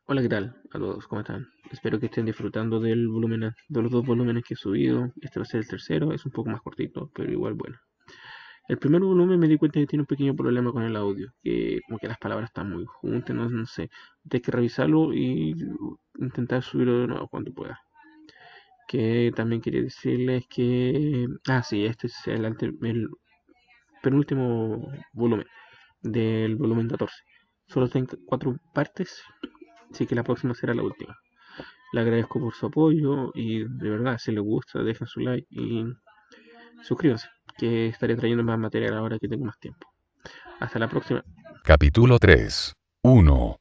Hola, ¿qué tal a todos? ¿Cómo están? Espero que estén disfrutando del volumen, de los dos volúmenes que he subido. Este va a ser el tercero, es un poco más cortito, pero igual bueno. El primer volumen me di cuenta que tiene un pequeño problema con el audio, que como que las palabras están muy juntas, no sé. Hay que revisarlo y intentar subirlo de nuevo cuando pueda. Que también quería decirles que... Ah, sí, este es el penúltimo volumen del volumen 14. Solo tiene cuatro partes, así que la próxima será la última. Le agradezco por su apoyo y de verdad, si les gusta, dejen su like y suscríbanse, que estaré trayendo más material ahora que tengo más tiempo. Hasta la próxima. Capítulo 3. 1.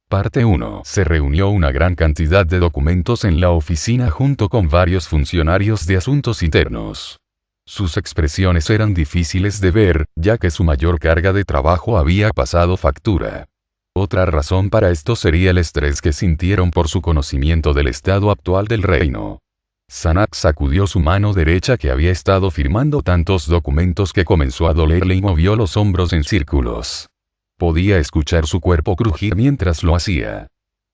Parte 1. Se reunió una gran cantidad de documentos en la oficina junto con varios funcionarios de asuntos internos. Sus expresiones eran difíciles de ver, ya que su mayor carga de trabajo había pasado factura. Otra razón para esto sería el estrés que sintieron por su conocimiento del estado actual del reino. Sanak sacudió su mano derecha que había estado firmando tantos documentos que comenzó a dolerle y movió los hombros en círculos. Podía escuchar su cuerpo crujir mientras lo hacía.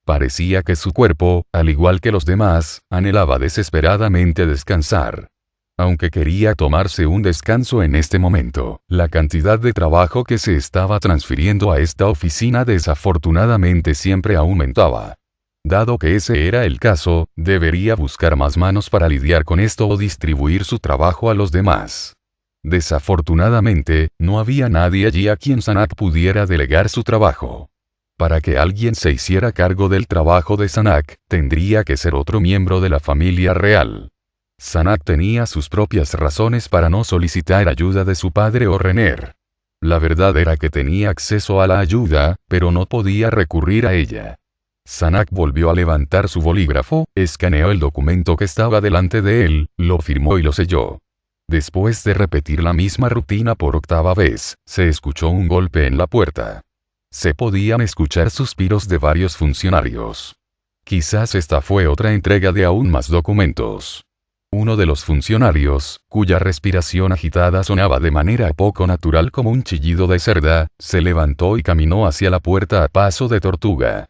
Parecía que su cuerpo, al igual que los demás, anhelaba desesperadamente descansar. Aunque quería tomarse un descanso en este momento, la cantidad de trabajo que se estaba transfiriendo a esta oficina desafortunadamente siempre aumentaba. Dado que ese era el caso, debería buscar más manos para lidiar con esto o distribuir su trabajo a los demás. Desafortunadamente, no había nadie allí a quien Sanak pudiera delegar su trabajo. Para que alguien se hiciera cargo del trabajo de Sanak, tendría que ser otro miembro de la familia real. Sanak tenía sus propias razones para no solicitar ayuda de su padre o Renner. La verdad era que tenía acceso a la ayuda, pero no podía recurrir a ella. Sanak volvió a levantar su bolígrafo, escaneó el documento que estaba delante de él, lo firmó y lo selló. Después de repetir la misma rutina por octava vez, se escuchó un golpe en la puerta. Se podían escuchar suspiros de varios funcionarios. Quizás esta fue otra entrega de aún más documentos. Uno de los funcionarios, cuya respiración agitada sonaba de manera poco natural como un chillido de cerda, se levantó y caminó hacia la puerta a paso de tortuga.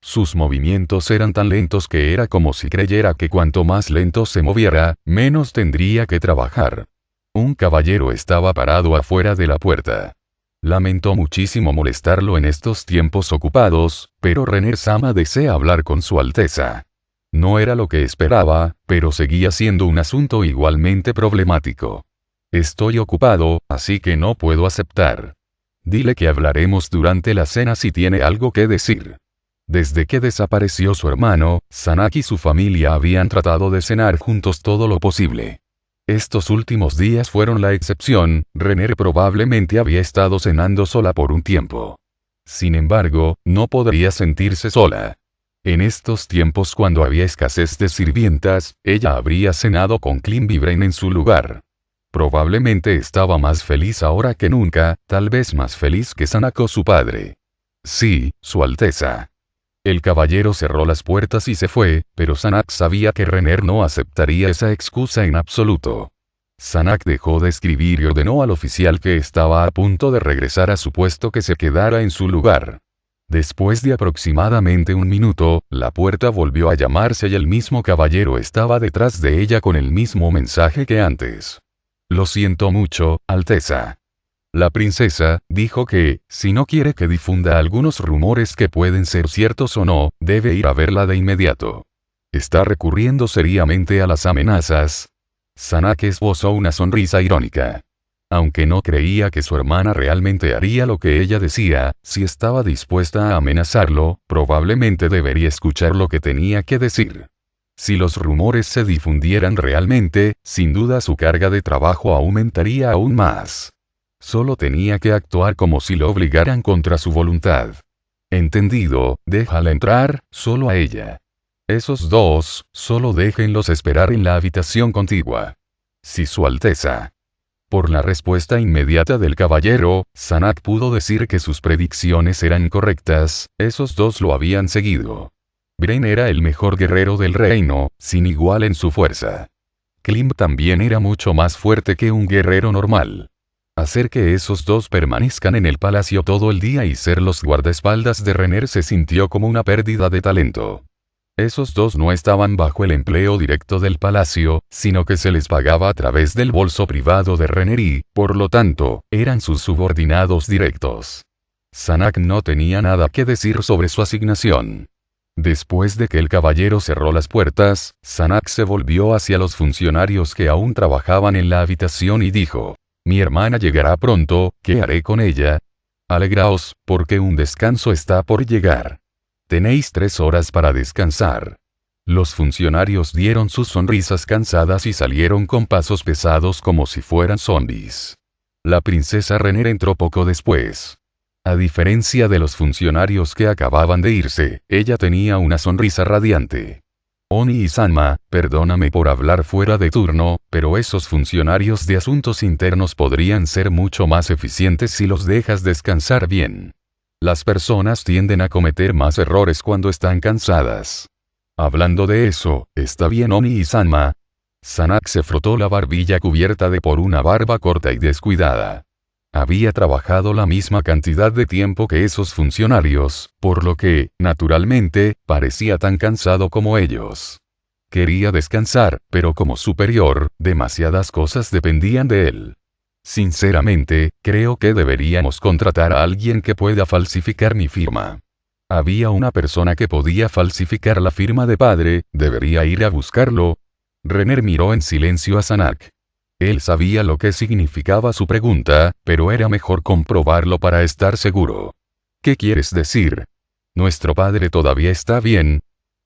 Sus movimientos eran tan lentos que era como si creyera que cuanto más lento se moviera, menos tendría que trabajar. Un caballero estaba parado afuera de la puerta. Lamentó muchísimo molestarlo en estos tiempos ocupados, pero Renner Sama desea hablar con su Alteza. No era lo que esperaba, pero seguía siendo un asunto igualmente problemático. Estoy ocupado, así que no puedo aceptar. Dile que hablaremos durante la cena si tiene algo que decir. Desde que desapareció su hermano, Sanak y su familia habían tratado de cenar juntos todo lo posible. Estos últimos días fueron la excepción, Renner probablemente había estado cenando sola por un tiempo. Sin embargo, no podría sentirse sola. En estos tiempos cuando había escasez de sirvientas, ella habría cenado con Klim y Brain en su lugar. Probablemente estaba más feliz ahora que nunca, tal vez más feliz que Sanak o su padre. Sí, Su Alteza. El caballero cerró las puertas y se fue, pero Sanak sabía que Renner no aceptaría esa excusa en absoluto. Sanak dejó de escribir y ordenó al oficial que estaba a punto de regresar a su puesto que se quedara en su lugar. Después de aproximadamente un minuto, la puerta volvió a llamarse y el mismo caballero estaba detrás de ella con el mismo mensaje que antes. Lo siento mucho, Alteza. La princesa dijo que, si no quiere que difunda algunos rumores que pueden ser ciertos o no, debe ir a verla de inmediato. ¿Está recurriendo seriamente a las amenazas? Sanak esbozó una sonrisa irónica. Aunque no creía que su hermana realmente haría lo que ella decía, si estaba dispuesta a amenazarlo, probablemente debería escuchar lo que tenía que decir. Si los rumores se difundieran realmente, sin duda su carga de trabajo aumentaría aún más. Solo tenía que actuar como si lo obligaran contra su voluntad. Entendido, déjala entrar, solo a ella. Esos dos, solo déjenlos esperar en la habitación contigua. Si Su Alteza. Por la respuesta inmediata del caballero, Sanak pudo decir que sus predicciones eran correctas, esos dos lo habían seguido. Brain era el mejor guerrero del reino, sin igual en su fuerza. Klim también era mucho más fuerte que un guerrero normal. Hacer que esos dos permanezcan en el palacio todo el día y ser los guardaespaldas de Renner se sintió como una pérdida de talento. Esos dos no estaban bajo el empleo directo del palacio, sino que se les pagaba a través del bolso privado de Renner y, por lo tanto, eran sus subordinados directos. Sanak no tenía nada que decir sobre su asignación. Después de que el caballero cerró las puertas, Sanak se volvió hacia los funcionarios que aún trabajaban en la habitación y dijo: «Mi hermana llegará pronto, ¿qué haré con ella? Alegraos, porque un descanso está por llegar. Tenéis 3 horas para descansar». Los funcionarios dieron sus sonrisas cansadas y salieron con pasos pesados como si fueran zombies. La princesa Renner entró poco después. A diferencia de los funcionarios que acababan de irse, ella tenía una sonrisa radiante. «Oni y Sanma, perdóname por hablar fuera de turno, pero esos funcionarios de asuntos internos podrían ser mucho más eficientes si los dejas descansar bien. Las personas tienden a cometer más errores cuando están cansadas. Hablando de eso, ¿está bien Oni y Sanma?» Sanak se frotó la barbilla cubierta de por una barba corta y descuidada. Había trabajado la misma cantidad de tiempo que esos funcionarios, por lo que, naturalmente, parecía tan cansado como ellos. Quería descansar, pero como superior, demasiadas cosas dependían de él. «Sinceramente, creo que deberíamos contratar a alguien que pueda falsificar mi firma. Había una persona que podía falsificar la firma de padre, debería ir a buscarlo». Renner miró en silencio a Sanak. Él sabía lo que significaba su pregunta, pero era mejor comprobarlo para estar seguro. «¿Qué quieres decir? ¿Nuestro padre todavía está bien?»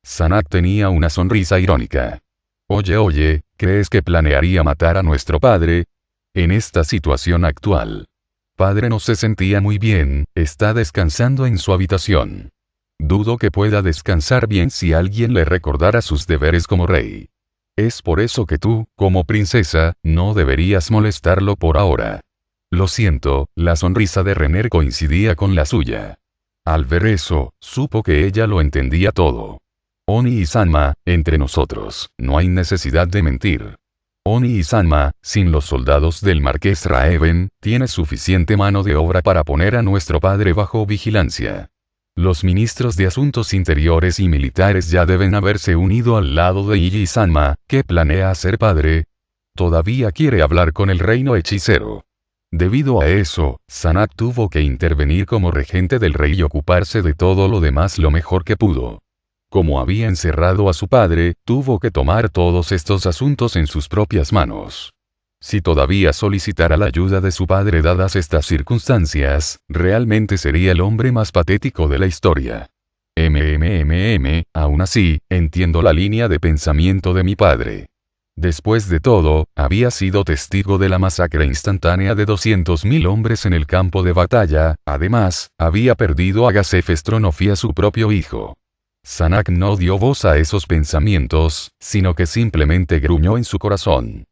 Sanak tenía una sonrisa irónica. Oye, ¿crees que planearía matar a nuestro padre? En esta situación actual. Padre no se sentía muy bien, está descansando en su habitación. Dudo que pueda descansar bien si alguien le recordara sus deberes como rey. Es por eso que tú, como princesa, no deberías molestarlo por ahora». Lo siento, la sonrisa de Renner coincidía con la suya. Al ver eso, supo que ella lo entendía todo. «Oni y Sanma, entre nosotros, no hay necesidad de mentir. Oni y Sanma, sin los soldados del marqués Raeven, tiene suficiente mano de obra para poner a nuestro padre bajo vigilancia. Los ministros de Asuntos Interiores y Militares ya deben haberse unido al lado de Iyi Sanma, que planea hacer padre. Todavía quiere hablar con el reino hechicero». Debido a eso, Sanak tuvo que intervenir como regente del rey y ocuparse de todo lo demás lo mejor que pudo. Como había encerrado a su padre, tuvo que tomar todos estos asuntos en sus propias manos. Si todavía solicitara la ayuda de su padre dadas estas circunstancias, realmente sería el hombre más patético de la historia. Aún así, entiendo la línea de pensamiento de mi padre. Después de todo, había sido testigo de la masacre instantánea de 200.000 hombres en el campo de batalla, además, había perdido a Gasef Stronov y a su propio hijo. Sanak no dio voz a esos pensamientos, sino que simplemente gruñó en su corazón.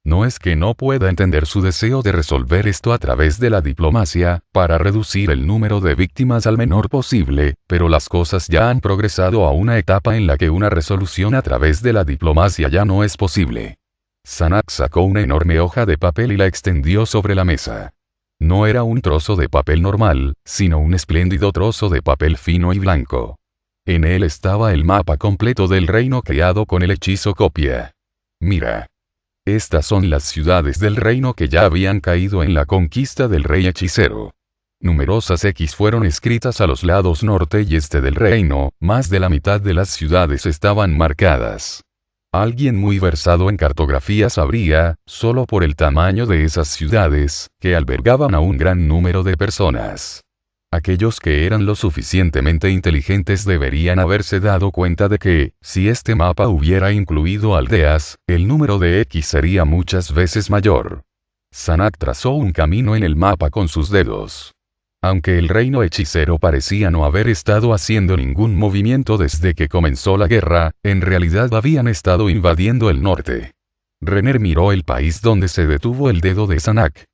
No es que no pueda entender su deseo de resolver esto a través de la diplomacia, para reducir el número de víctimas al menor posible, pero las cosas ya han progresado a una etapa en la que una resolución a través de la diplomacia ya no es posible. Sanak sacó una enorme hoja de papel y la extendió sobre la mesa. No era un trozo de papel normal, sino un espléndido trozo de papel fino y blanco. En él estaba el mapa completo del reino creado con el hechizo copia. «Mira. Estas son las ciudades del reino que ya habían caído en la conquista del rey hechicero. Numerosas X fueron escritas a los lados norte y este del reino, más de la mitad de las ciudades estaban marcadas. Alguien muy versado en cartografía sabría, solo por el tamaño de esas ciudades, que albergaban a un gran número de personas. Aquellos que eran lo suficientemente inteligentes deberían haberse dado cuenta de que, si este mapa hubiera incluido aldeas, el número de X sería muchas veces mayor. Sanak trazó un camino en el mapa con sus dedos. Aunque el reino hechicero parecía no haber estado haciendo ningún movimiento desde que comenzó la guerra, en realidad habían estado invadiendo el norte. Renner miró el país donde se detuvo el dedo de Sanak.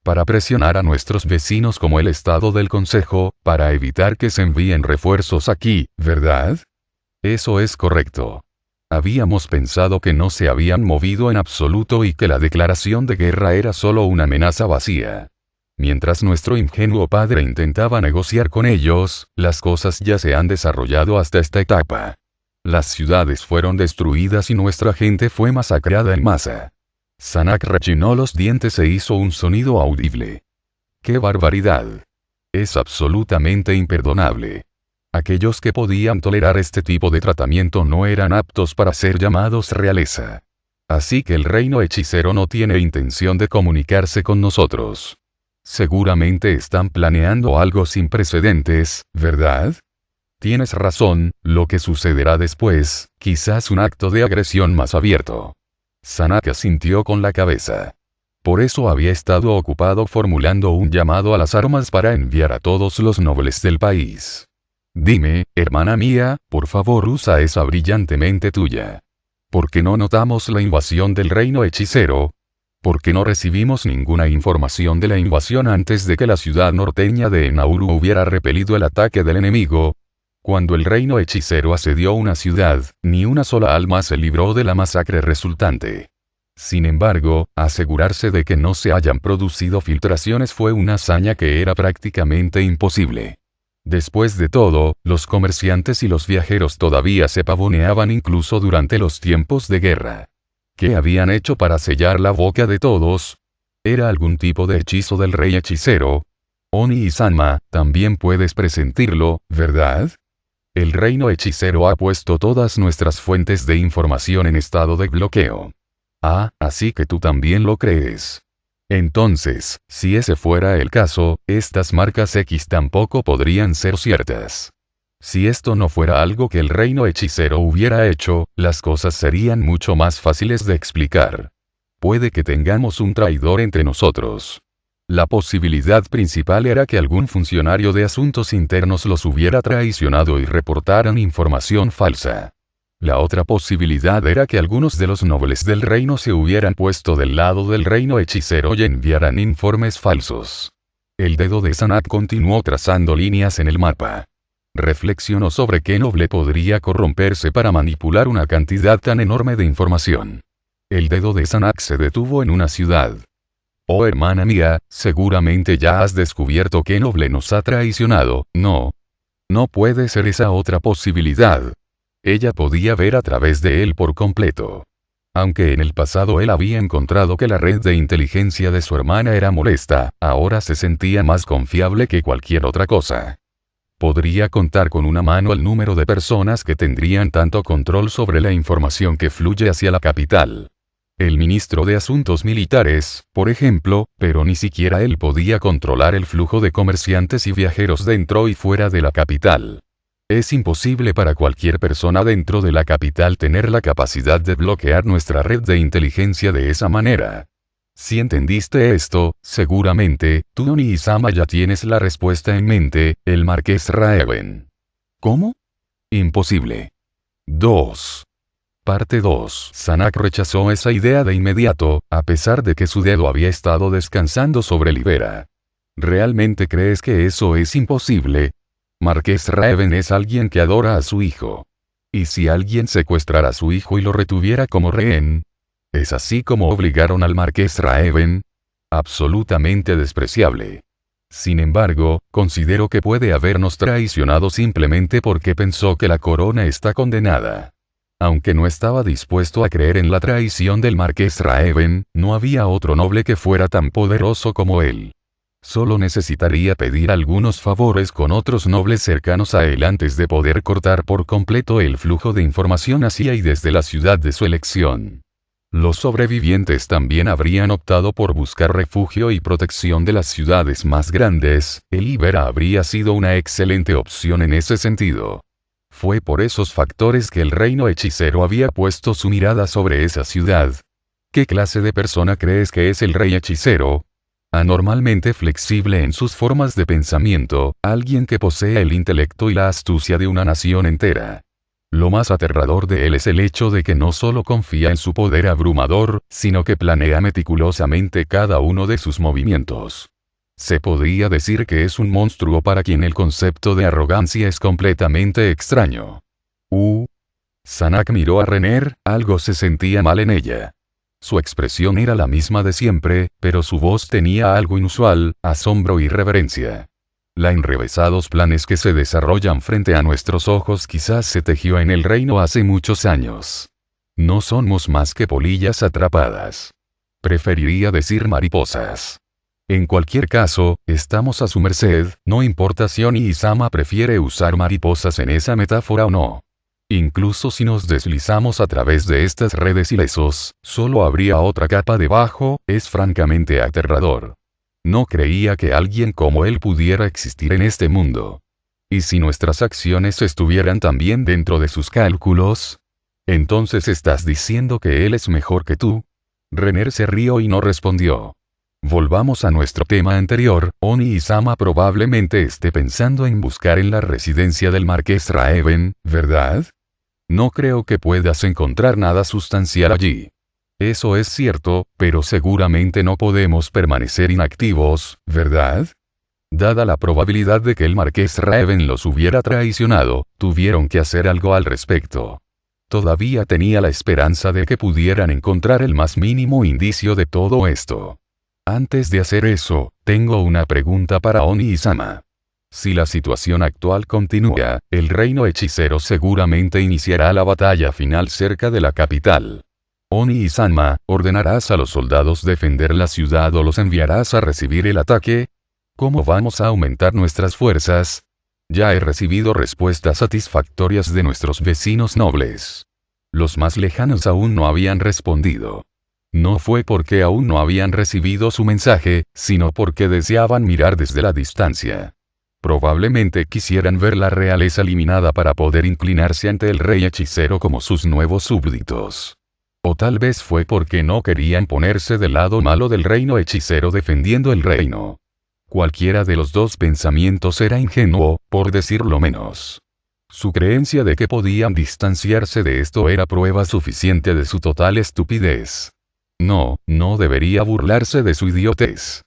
Para presionar a nuestros vecinos como el Estado del Consejo, para evitar que se envíen refuerzos aquí, ¿verdad? Eso es correcto. Habíamos pensado que no se habían movido en absoluto y que la declaración de guerra era solo una amenaza vacía. Mientras nuestro ingenuo padre intentaba negociar con ellos, las cosas ya se han desarrollado hasta esta etapa. Las ciudades fueron destruidas y nuestra gente fue masacrada en masa. Sanak rechinó los dientes e hizo un sonido audible. ¡Qué barbaridad! Es absolutamente imperdonable. Aquellos que podían tolerar este tipo de tratamiento no eran aptos para ser llamados realeza. Así que el reino hechicero no tiene intención de comunicarse con nosotros. Seguramente están planeando algo sin precedentes, ¿verdad? Tienes razón, lo que sucederá después, quizás un acto de agresión más abierto. Sanak asintió con la cabeza. Por eso había estado ocupado formulando un llamado a las armas para enviar a todos los nobles del país. Dime, hermana mía, por favor usa esa brillantemente tuya. ¿Por qué no notamos la invasión del reino hechicero? ¿Por qué no recibimos ninguna información de la invasión antes de que la ciudad norteña de Nauru hubiera repelido el ataque del enemigo? Cuando el reino hechicero asedió una ciudad, ni una sola alma se libró de la masacre resultante. Sin embargo, asegurarse de que no se hayan producido filtraciones fue una hazaña que era prácticamente imposible. Después de todo, los comerciantes y los viajeros todavía se pavoneaban incluso durante los tiempos de guerra. ¿Qué habían hecho para sellar la boca de todos? ¿Era algún tipo de hechizo del rey hechicero? Oni y Sanma, también puedes presentirlo, ¿verdad? El reino hechicero ha puesto todas nuestras fuentes de información en estado de bloqueo. Ah, así que tú también lo crees. Entonces, si ese fuera el caso, estas marcas X tampoco podrían ser ciertas. Si esto no fuera algo que el reino hechicero hubiera hecho, las cosas serían mucho más fáciles de explicar. Puede que tengamos un traidor entre nosotros. La posibilidad principal era que algún funcionario de asuntos internos los hubiera traicionado y reportaran información falsa. La otra posibilidad era que algunos de los nobles del reino se hubieran puesto del lado del reino hechicero y enviaran informes falsos. El dedo de Sanak continuó trazando líneas en el mapa. Reflexionó sobre qué noble podría corromperse para manipular una cantidad tan enorme de información. El dedo de Sanak se detuvo en una ciudad. Oh hermana mía, seguramente ya has descubierto qué noble nos ha traicionado, ¿no? No puede ser esa otra posibilidad. Ella podía ver a través de él por completo. Aunque en el pasado él había encontrado que la red de inteligencia de su hermana era molesta, ahora se sentía más confiable que cualquier otra cosa. Podría contar con una mano el número de personas que tendrían tanto control sobre la información que fluye hacia la capital. El ministro de Asuntos Militares, por ejemplo, pero ni siquiera él podía controlar el flujo de comerciantes y viajeros dentro y fuera de la capital. Es imposible para cualquier persona dentro de la capital tener la capacidad de bloquear nuestra red de inteligencia de esa manera. Si entendiste esto, seguramente, tú y Sama ya tienes la respuesta en mente, el Marqués Raven. ¿Cómo? Imposible. 2. Parte 2. Sanak rechazó esa idea de inmediato, a pesar de que su dedo había estado descansando sobre Libera. ¿Realmente crees que eso es imposible? Marqués Raven es alguien que adora a su hijo. ¿Y si alguien secuestrara a su hijo y lo retuviera como rehén? ¿Es así como obligaron al Marqués Raven? Absolutamente despreciable. Sin embargo, considero que puede habernos traicionado simplemente porque pensó que la corona está condenada. Aunque no estaba dispuesto a creer en la traición del Marqués Raven, no había otro noble que fuera tan poderoso como él. Solo necesitaría pedir algunos favores con otros nobles cercanos a él antes de poder cortar por completo el flujo de información hacia y desde la ciudad de su elección. Los sobrevivientes también habrían optado por buscar refugio y protección de las ciudades más grandes, el Libera habría sido una excelente opción en ese sentido. Fue por esos factores que el reino hechicero había puesto su mirada sobre esa ciudad. ¿Qué clase de persona crees que es el rey hechicero? Anormalmente flexible en sus formas de pensamiento, alguien que posee el intelecto y la astucia de una nación entera. Lo más aterrador de él es el hecho de que no solo confía en su poder abrumador, sino que planea meticulosamente cada uno de sus movimientos. Se podría decir que es un monstruo para quien el concepto de arrogancia es completamente extraño. Sanak miró a Renner, algo se sentía mal en ella. Su expresión era la misma de siempre, pero su voz tenía algo inusual, asombro y reverencia. La enrevesados planes que se desarrollan frente a nuestros ojos quizás se tejió en el reino hace muchos años. No somos más que polillas atrapadas. Preferiría decir mariposas. En cualquier caso, estamos a su merced, no importa si Oni-sama prefiere usar mariposas en esa metáfora o no. Incluso si nos deslizamos a través de estas redes ilesos, solo habría otra capa debajo, es francamente aterrador. No creía que alguien como él pudiera existir en este mundo. ¿Y si nuestras acciones estuvieran también dentro de sus cálculos? ¿Entonces estás diciendo que él es mejor que tú? Renner se rió y no respondió. Volvamos a nuestro tema anterior, Oni-sama probablemente esté pensando en buscar en la residencia del Marqués Raven, ¿verdad? No creo que puedas encontrar nada sustancial allí. Eso es cierto, pero seguramente no podemos permanecer inactivos, ¿verdad? Dada la probabilidad de que el Marqués Raven los hubiera traicionado, tuvieron que hacer algo al respecto. Todavía tenía la esperanza de que pudieran encontrar el más mínimo indicio de todo esto. Antes de hacer eso, tengo una pregunta para Oni-sama. Si la situación actual continúa, el reino hechicero seguramente iniciará la batalla final cerca de la capital. Oni-sama, ¿ordenarás a los soldados defender la ciudad o los enviarás a recibir el ataque? ¿Cómo vamos a aumentar nuestras fuerzas? Ya he recibido respuestas satisfactorias de nuestros vecinos nobles. Los más lejanos aún no habían respondido. No fue porque aún no habían recibido su mensaje, sino porque deseaban mirar desde la distancia. Probablemente quisieran ver la realeza eliminada para poder inclinarse ante el rey hechicero como sus nuevos súbditos. O tal vez fue porque no querían ponerse del lado malo del reino hechicero defendiendo el reino. Cualquiera de los dos pensamientos era ingenuo, por decirlo menos. Su creencia de que podían distanciarse de esto era prueba suficiente de su total estupidez. No debería burlarse de su idiotez.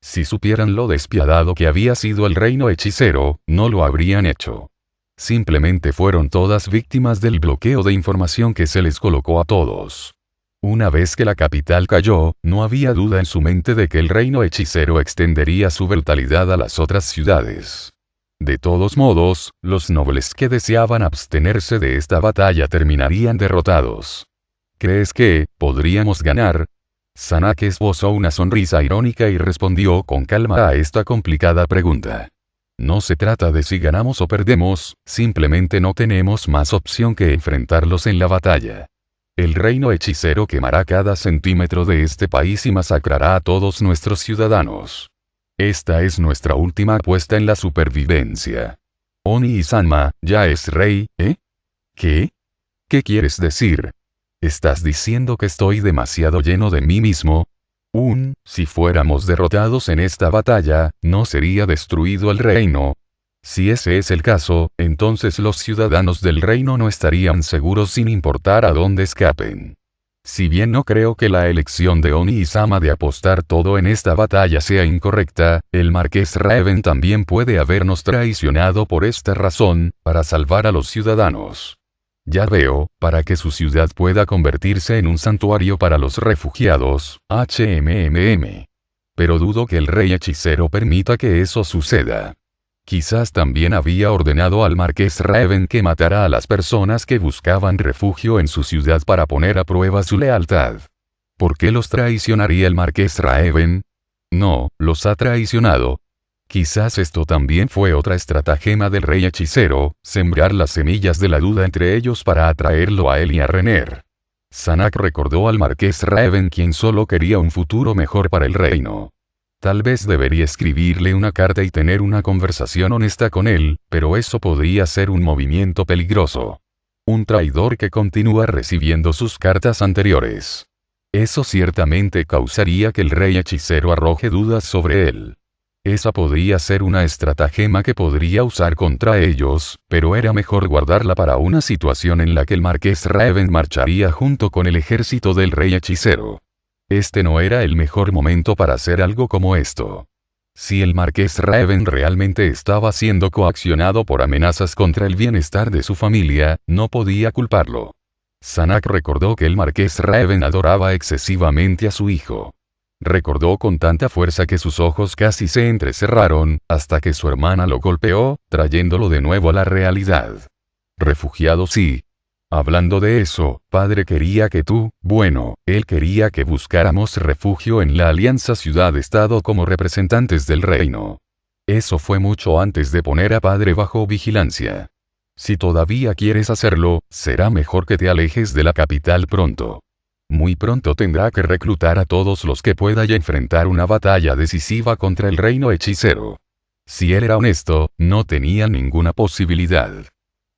Si supieran lo despiadado que había sido el reino hechicero, no lo habrían hecho. Simplemente fueron todas víctimas del bloqueo de información que se les colocó a todos. Una vez que la capital cayó, no había duda en su mente de que el reino hechicero extendería su brutalidad a las otras ciudades. De todos modos, los nobles que deseaban abstenerse de esta batalla terminarían derrotados. ¿Crees que podríamos ganar? Sanake esbozó una sonrisa irónica y respondió con calma a esta complicada pregunta. No se trata de si ganamos o perdemos, simplemente no tenemos más opción que enfrentarlos en la batalla. El reino hechicero quemará cada centímetro de este país y masacrará a todos nuestros ciudadanos. Esta es nuestra última apuesta en la supervivencia. Oni-sama, ya es rey, ¿eh? ¿Qué? ¿Qué quieres decir? ¿Estás diciendo que estoy demasiado lleno de mí mismo? Si fuéramos derrotados en esta batalla, ¿no sería destruido el reino? Si ese es el caso, entonces los ciudadanos del reino no estarían seguros sin importar a dónde escapen. Si bien no creo que la elección de Oni-sama de apostar todo en esta batalla sea incorrecta, el Marqués Raven también puede habernos traicionado por esta razón, para salvar a los ciudadanos. Ya veo, para que su ciudad pueda convertirse en un santuario para los refugiados, Pero dudo que el rey hechicero permita que eso suceda. Quizás también había ordenado al Marqués Raven que matara a las personas que buscaban refugio en su ciudad para poner a prueba su lealtad. ¿Por qué los traicionaría el Marqués Raven? No, los ha traicionado. Quizás esto también fue otra estratagema del rey hechicero, sembrar las semillas de la duda entre ellos para atraerlo a él y a Renner. Sanak recordó al Marqués Raven quien solo quería un futuro mejor para el reino. Tal vez debería escribirle una carta y tener una conversación honesta con él, pero eso podría ser un movimiento peligroso. Un traidor que continúa recibiendo sus cartas anteriores. Eso ciertamente causaría que el rey hechicero arroje dudas sobre él. Esa podría ser una estratagema que podría usar contra ellos, pero era mejor guardarla para una situación en la que el Marqués Raven marcharía junto con el ejército del rey hechicero. Este no era el mejor momento para hacer algo como esto. Si el Marqués Raven realmente estaba siendo coaccionado por amenazas contra el bienestar de su familia, no podía culparlo. Sanak recordó que el marqués Raven adoraba excesivamente a su hijo. Recordó con tanta fuerza que sus ojos casi se entrecerraron, hasta que su hermana lo golpeó, trayéndolo de nuevo a la realidad. Refugiado sí. Hablando de eso, padre quería que él quería que buscáramos refugio en la Alianza Ciudad-Estado como representantes del reino. Eso fue mucho antes de poner a padre bajo vigilancia. Si todavía quieres hacerlo, será mejor que te alejes de la capital pronto. Muy pronto tendrá que reclutar a todos los que pueda y enfrentar una batalla decisiva contra el reino hechicero. Si él era honesto, no tenía ninguna posibilidad.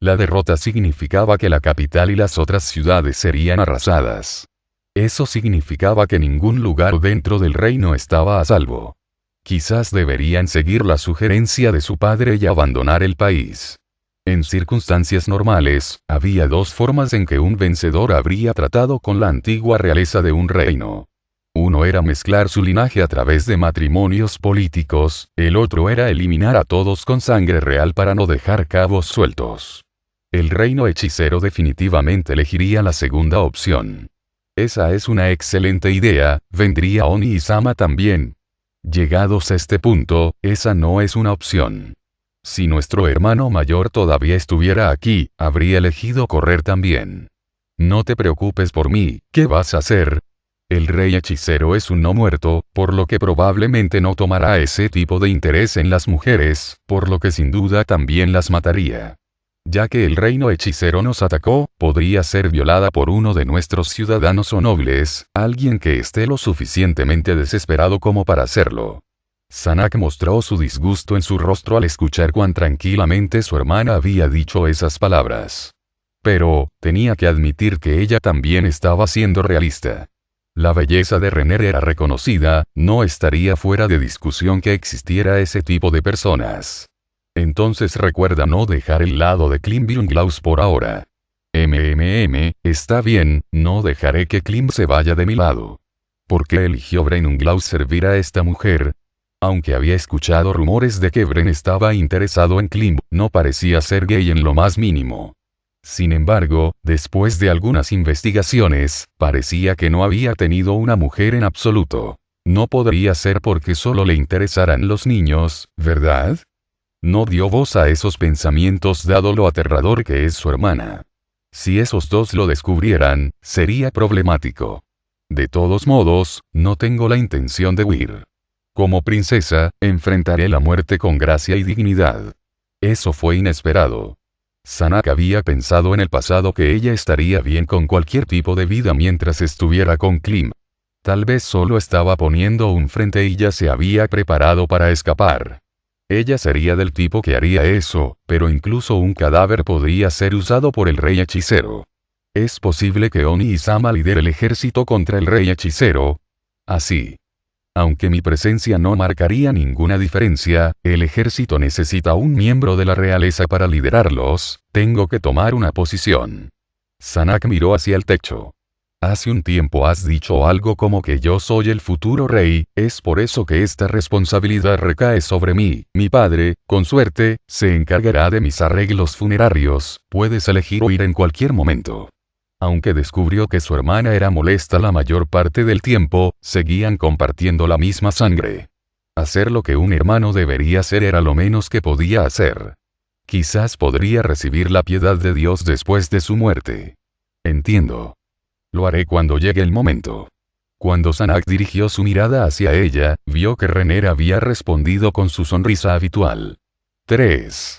La derrota significaba que la capital y las otras ciudades serían arrasadas. Eso significaba que ningún lugar dentro del reino estaba a salvo. Quizás deberían seguir la sugerencia de su padre y abandonar el país. En circunstancias normales, había dos formas en que un vencedor habría tratado con la antigua realeza de un reino. Uno era mezclar su linaje a través de matrimonios políticos, el otro era eliminar a todos con sangre real para no dejar cabos sueltos. El reino hechicero definitivamente elegiría la segunda opción. Esa es una excelente idea, vendría Oni y Sama también. Llegados a este punto, esa no es una opción. Si nuestro hermano mayor todavía estuviera aquí, habría elegido correr también. No te preocupes por mí, ¿qué vas a hacer? El rey hechicero es un no muerto, por lo que probablemente no tomará ese tipo de interés en las mujeres, por lo que sin duda también las mataría. Ya que el reino hechicero nos atacó, podría ser violada por uno de nuestros ciudadanos o nobles, alguien que esté lo suficientemente desesperado como para hacerlo. Sanak mostró su disgusto en su rostro al escuchar cuán tranquilamente su hermana había dicho esas palabras. Pero, tenía que admitir que ella también estaba siendo realista. La belleza de Renner era reconocida, no estaría fuera de discusión que existiera ese tipo de personas. Entonces recuerda no dejar el lado de Klim Billunglaus por ahora. Está bien, no dejaré que Klim se vaya de mi lado. ¿Por qué eligió Brenunglaus servir a esta mujer? Aunque había escuchado rumores de que Bren estaba interesado en Klim, no parecía ser gay en lo más mínimo. Sin embargo, después de algunas investigaciones, parecía que no había tenido una mujer en absoluto. No podría ser porque solo le interesaran los niños, ¿verdad? No dio voz a esos pensamientos dado lo aterrador que es su hermana. Si esos dos lo descubrieran, sería problemático. De todos modos, no tengo la intención de huir. Como princesa, enfrentaré la muerte con gracia y dignidad. Eso fue inesperado. Sanak había pensado en el pasado que ella estaría bien con cualquier tipo de vida mientras estuviera con Klim. Tal vez solo estaba poniendo un frente y ya se había preparado para escapar. Ella sería del tipo que haría eso, pero incluso un cadáver podría ser usado por el rey hechicero. Es posible que Oni y Sama lidere el ejército contra el rey hechicero. Así. Aunque mi presencia no marcaría ninguna diferencia, el ejército necesita un miembro de la realeza para liderarlos, tengo que tomar una posición. Sanak miró hacia el techo. Hace un tiempo has dicho algo como que yo soy el futuro rey, es por eso que esta responsabilidad recae sobre mí, mi padre, con suerte, se encargará de mis arreglos funerarios, puedes elegir huir en cualquier momento. Aunque descubrió que su hermana era molesta la mayor parte del tiempo, seguían compartiendo la misma sangre. Hacer lo que un hermano debería hacer era lo menos que podía hacer. Quizás podría recibir la piedad de Dios después de su muerte. Entiendo. Lo haré cuando llegue el momento. Cuando Sanak dirigió su mirada hacia ella, vio que Renner había respondido con su sonrisa habitual. 3.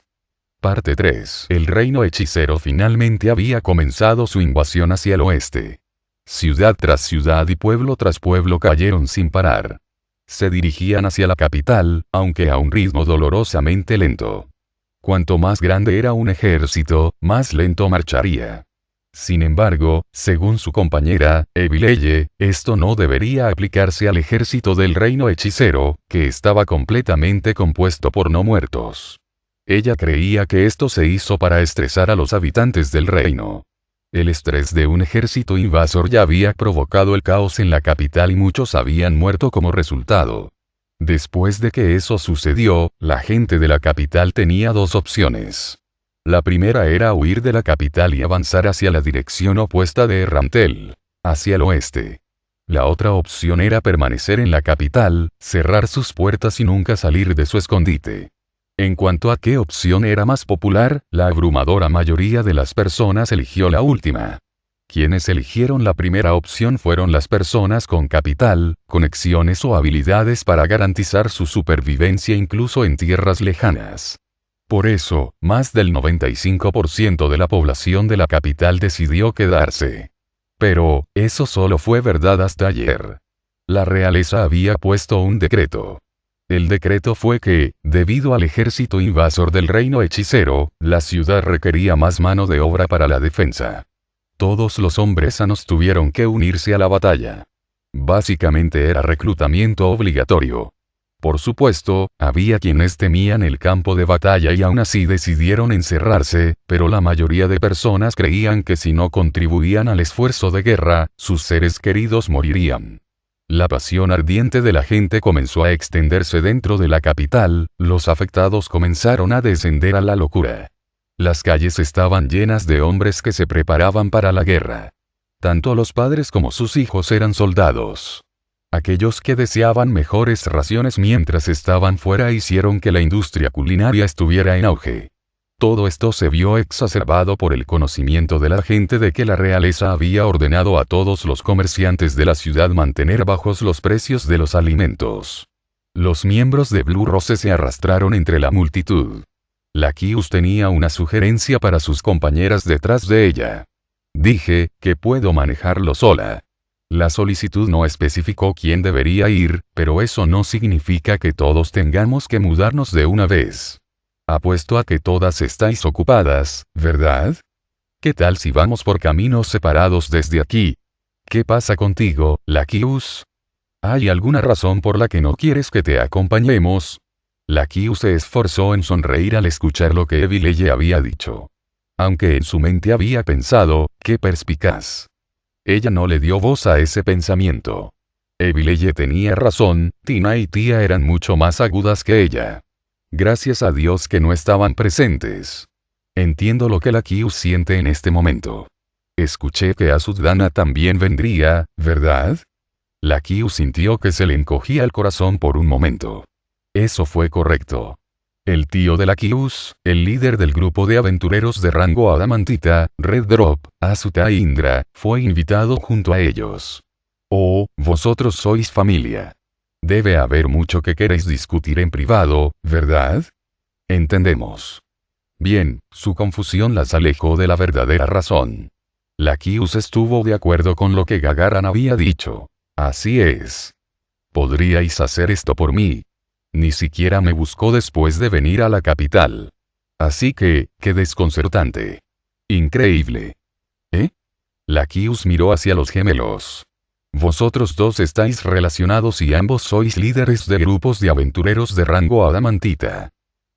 Parte 3. El reino hechicero finalmente había comenzado su invasión hacia el oeste. Ciudad tras ciudad y pueblo tras pueblo cayeron sin parar. Se dirigían hacia la capital, aunque a un ritmo dolorosamente lento. Cuanto más grande era un ejército, más lento marcharía. Sin embargo, según su compañera, Evileye, esto no debería aplicarse al ejército del reino hechicero, que estaba completamente compuesto por no muertos. Ella creía que esto se hizo para estresar a los habitantes del reino. El estrés de un ejército invasor ya había provocado el caos en la capital y muchos habían muerto como resultado. Después de que eso sucedió, la gente de la capital tenía dos opciones. La primera era huir de la capital y avanzar hacia la dirección opuesta de Errantel, hacia el oeste. La otra opción era permanecer en la capital, cerrar sus puertas y nunca salir de su escondite. En cuanto a qué opción era más popular, la abrumadora mayoría de las personas eligió la última. Quienes eligieron la primera opción fueron las personas con capital, conexiones o habilidades para garantizar su supervivencia incluso en tierras lejanas. Por eso, más del 95% de la población de la capital decidió quedarse. Pero, eso solo fue verdad hasta ayer. La realeza había puesto un decreto. El decreto fue que, debido al ejército invasor del reino hechicero, la ciudad requería más mano de obra para la defensa. Todos los hombres sanos tuvieron que unirse a la batalla. Básicamente era reclutamiento obligatorio. Por supuesto, había quienes temían el campo de batalla y aún así decidieron encerrarse, pero la mayoría de personas creían que si no contribuían al esfuerzo de guerra, sus seres queridos morirían. La pasión ardiente de la gente comenzó a extenderse dentro de la capital, los afectados comenzaron a descender a la locura. Las calles estaban llenas de hombres que se preparaban para la guerra. Tanto los padres como sus hijos eran soldados. Aquellos que deseaban mejores raciones mientras estaban fuera hicieron que la industria culinaria estuviera en auge. Todo esto se vio exacerbado por el conocimiento de la gente de que la realeza había ordenado a todos los comerciantes de la ciudad mantener bajos los precios de los alimentos. Los miembros de Blue Rose se arrastraron entre la multitud. La Kius tenía una sugerencia para sus compañeras detrás de ella. Dije, que puedo manejarlo sola. La solicitud no especificó quién debería ir, pero eso no significa que todos tengamos que mudarnos de una vez. Apuesto a que todas estáis ocupadas, ¿verdad? ¿Qué tal si vamos por caminos separados desde aquí? ¿Qué pasa contigo, Lakius? ¿Hay alguna razón por la que no quieres que te acompañemos? Lakius se esforzó en sonreír al escuchar lo que Evileye había dicho. Aunque en su mente había pensado, qué perspicaz. Ella no le dio voz a ese pensamiento. Evileye tenía razón, Tina y Tía eran mucho más agudas que ella. Gracias a Dios que no estaban presentes. Entiendo lo que Lakius siente en este momento. Escuché que Asudana también vendría, ¿verdad? Lakius sintió que se le encogía el corazón por un momento. Eso fue correcto. El tío de Lakius, el líder del grupo de aventureros de rango Adamantita, Red Drop, Asuta e Indra, fue invitado junto a ellos. Oh, vosotros sois familia. Debe haber mucho que queréis discutir en privado, ¿verdad? Entendemos. Bien, su confusión las alejó de la verdadera razón. Lakius estuvo de acuerdo con lo que Gagaran había dicho. Así es. ¿Podríais hacer esto por mí? Ni siquiera me buscó después de venir a la capital. Así que, qué desconcertante. Increíble. ¿Eh? Lakius miró hacia los gemelos. Vosotros dos estáis relacionados y ambos sois líderes de grupos de aventureros de rango Adamantita.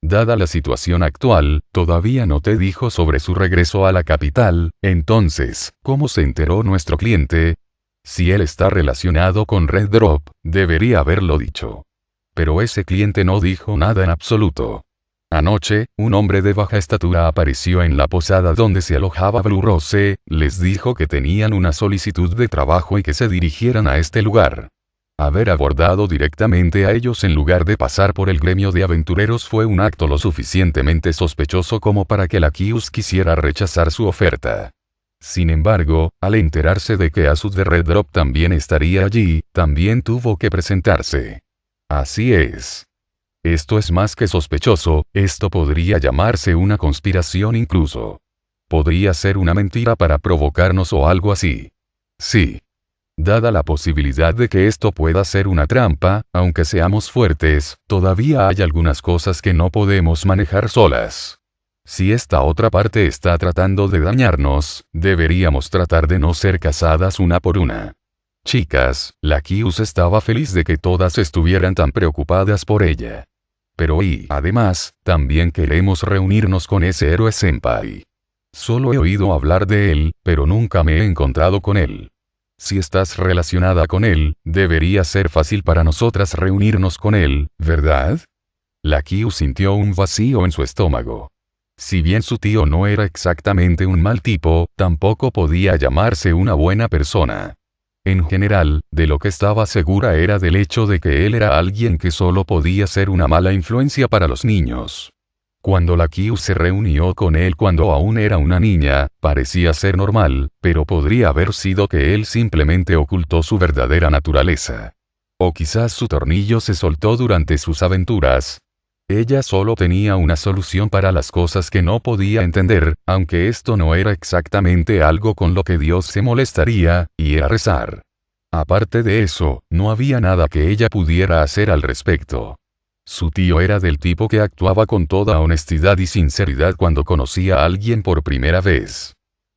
Dada la situación actual, todavía no te dijo sobre su regreso a la capital, entonces, ¿cómo se enteró nuestro cliente? Si él está relacionado con Red Drop, debería haberlo dicho. Pero ese cliente no dijo nada en absoluto. Anoche, un hombre de baja estatura apareció en la posada donde se alojaba Blue Rose, les dijo que tenían una solicitud de trabajo y que se dirigieran a este lugar. Haber abordado directamente a ellos en lugar de pasar por el gremio de aventureros fue un acto lo suficientemente sospechoso como para que Lakius quisiera rechazar su oferta. Sin embargo, al enterarse de que Asud de Red Drop también estaría allí, también tuvo que presentarse. Así es. Esto es más que sospechoso, esto podría llamarse una conspiración incluso. Podría ser una mentira para provocarnos o algo así. Sí. Dada la posibilidad de que esto pueda ser una trampa, aunque seamos fuertes, todavía hay algunas cosas que no podemos manejar solas. Si esta otra parte está tratando de dañarnos, deberíamos tratar de no ser cazadas una por una. Chicas, Lakius estaba feliz de que todas estuvieran tan preocupadas por ella. Pero además, también queremos reunirnos con ese héroe senpai. Solo he oído hablar de él, pero nunca me he encontrado con él. Si estás relacionada con él, debería ser fácil para nosotras reunirnos con él, ¿verdad? Lakius sintió un vacío en su estómago. Si bien su tío no era exactamente un mal tipo, tampoco podía llamarse una buena persona. En general, de lo que estaba segura era del hecho de que él era alguien que solo podía ser una mala influencia para los niños. Cuando la Kyu se reunió con él cuando aún era una niña, parecía ser normal, pero podría haber sido que él simplemente ocultó su verdadera naturaleza. O quizás su tornillo se soltó durante sus aventuras. Ella solo tenía una solución para las cosas que no podía entender, aunque esto no era exactamente algo con lo que Dios se molestaría, y era rezar. Aparte de eso, no había nada que ella pudiera hacer al respecto. Su tío era del tipo que actuaba con toda honestidad y sinceridad cuando conocía a alguien por primera vez.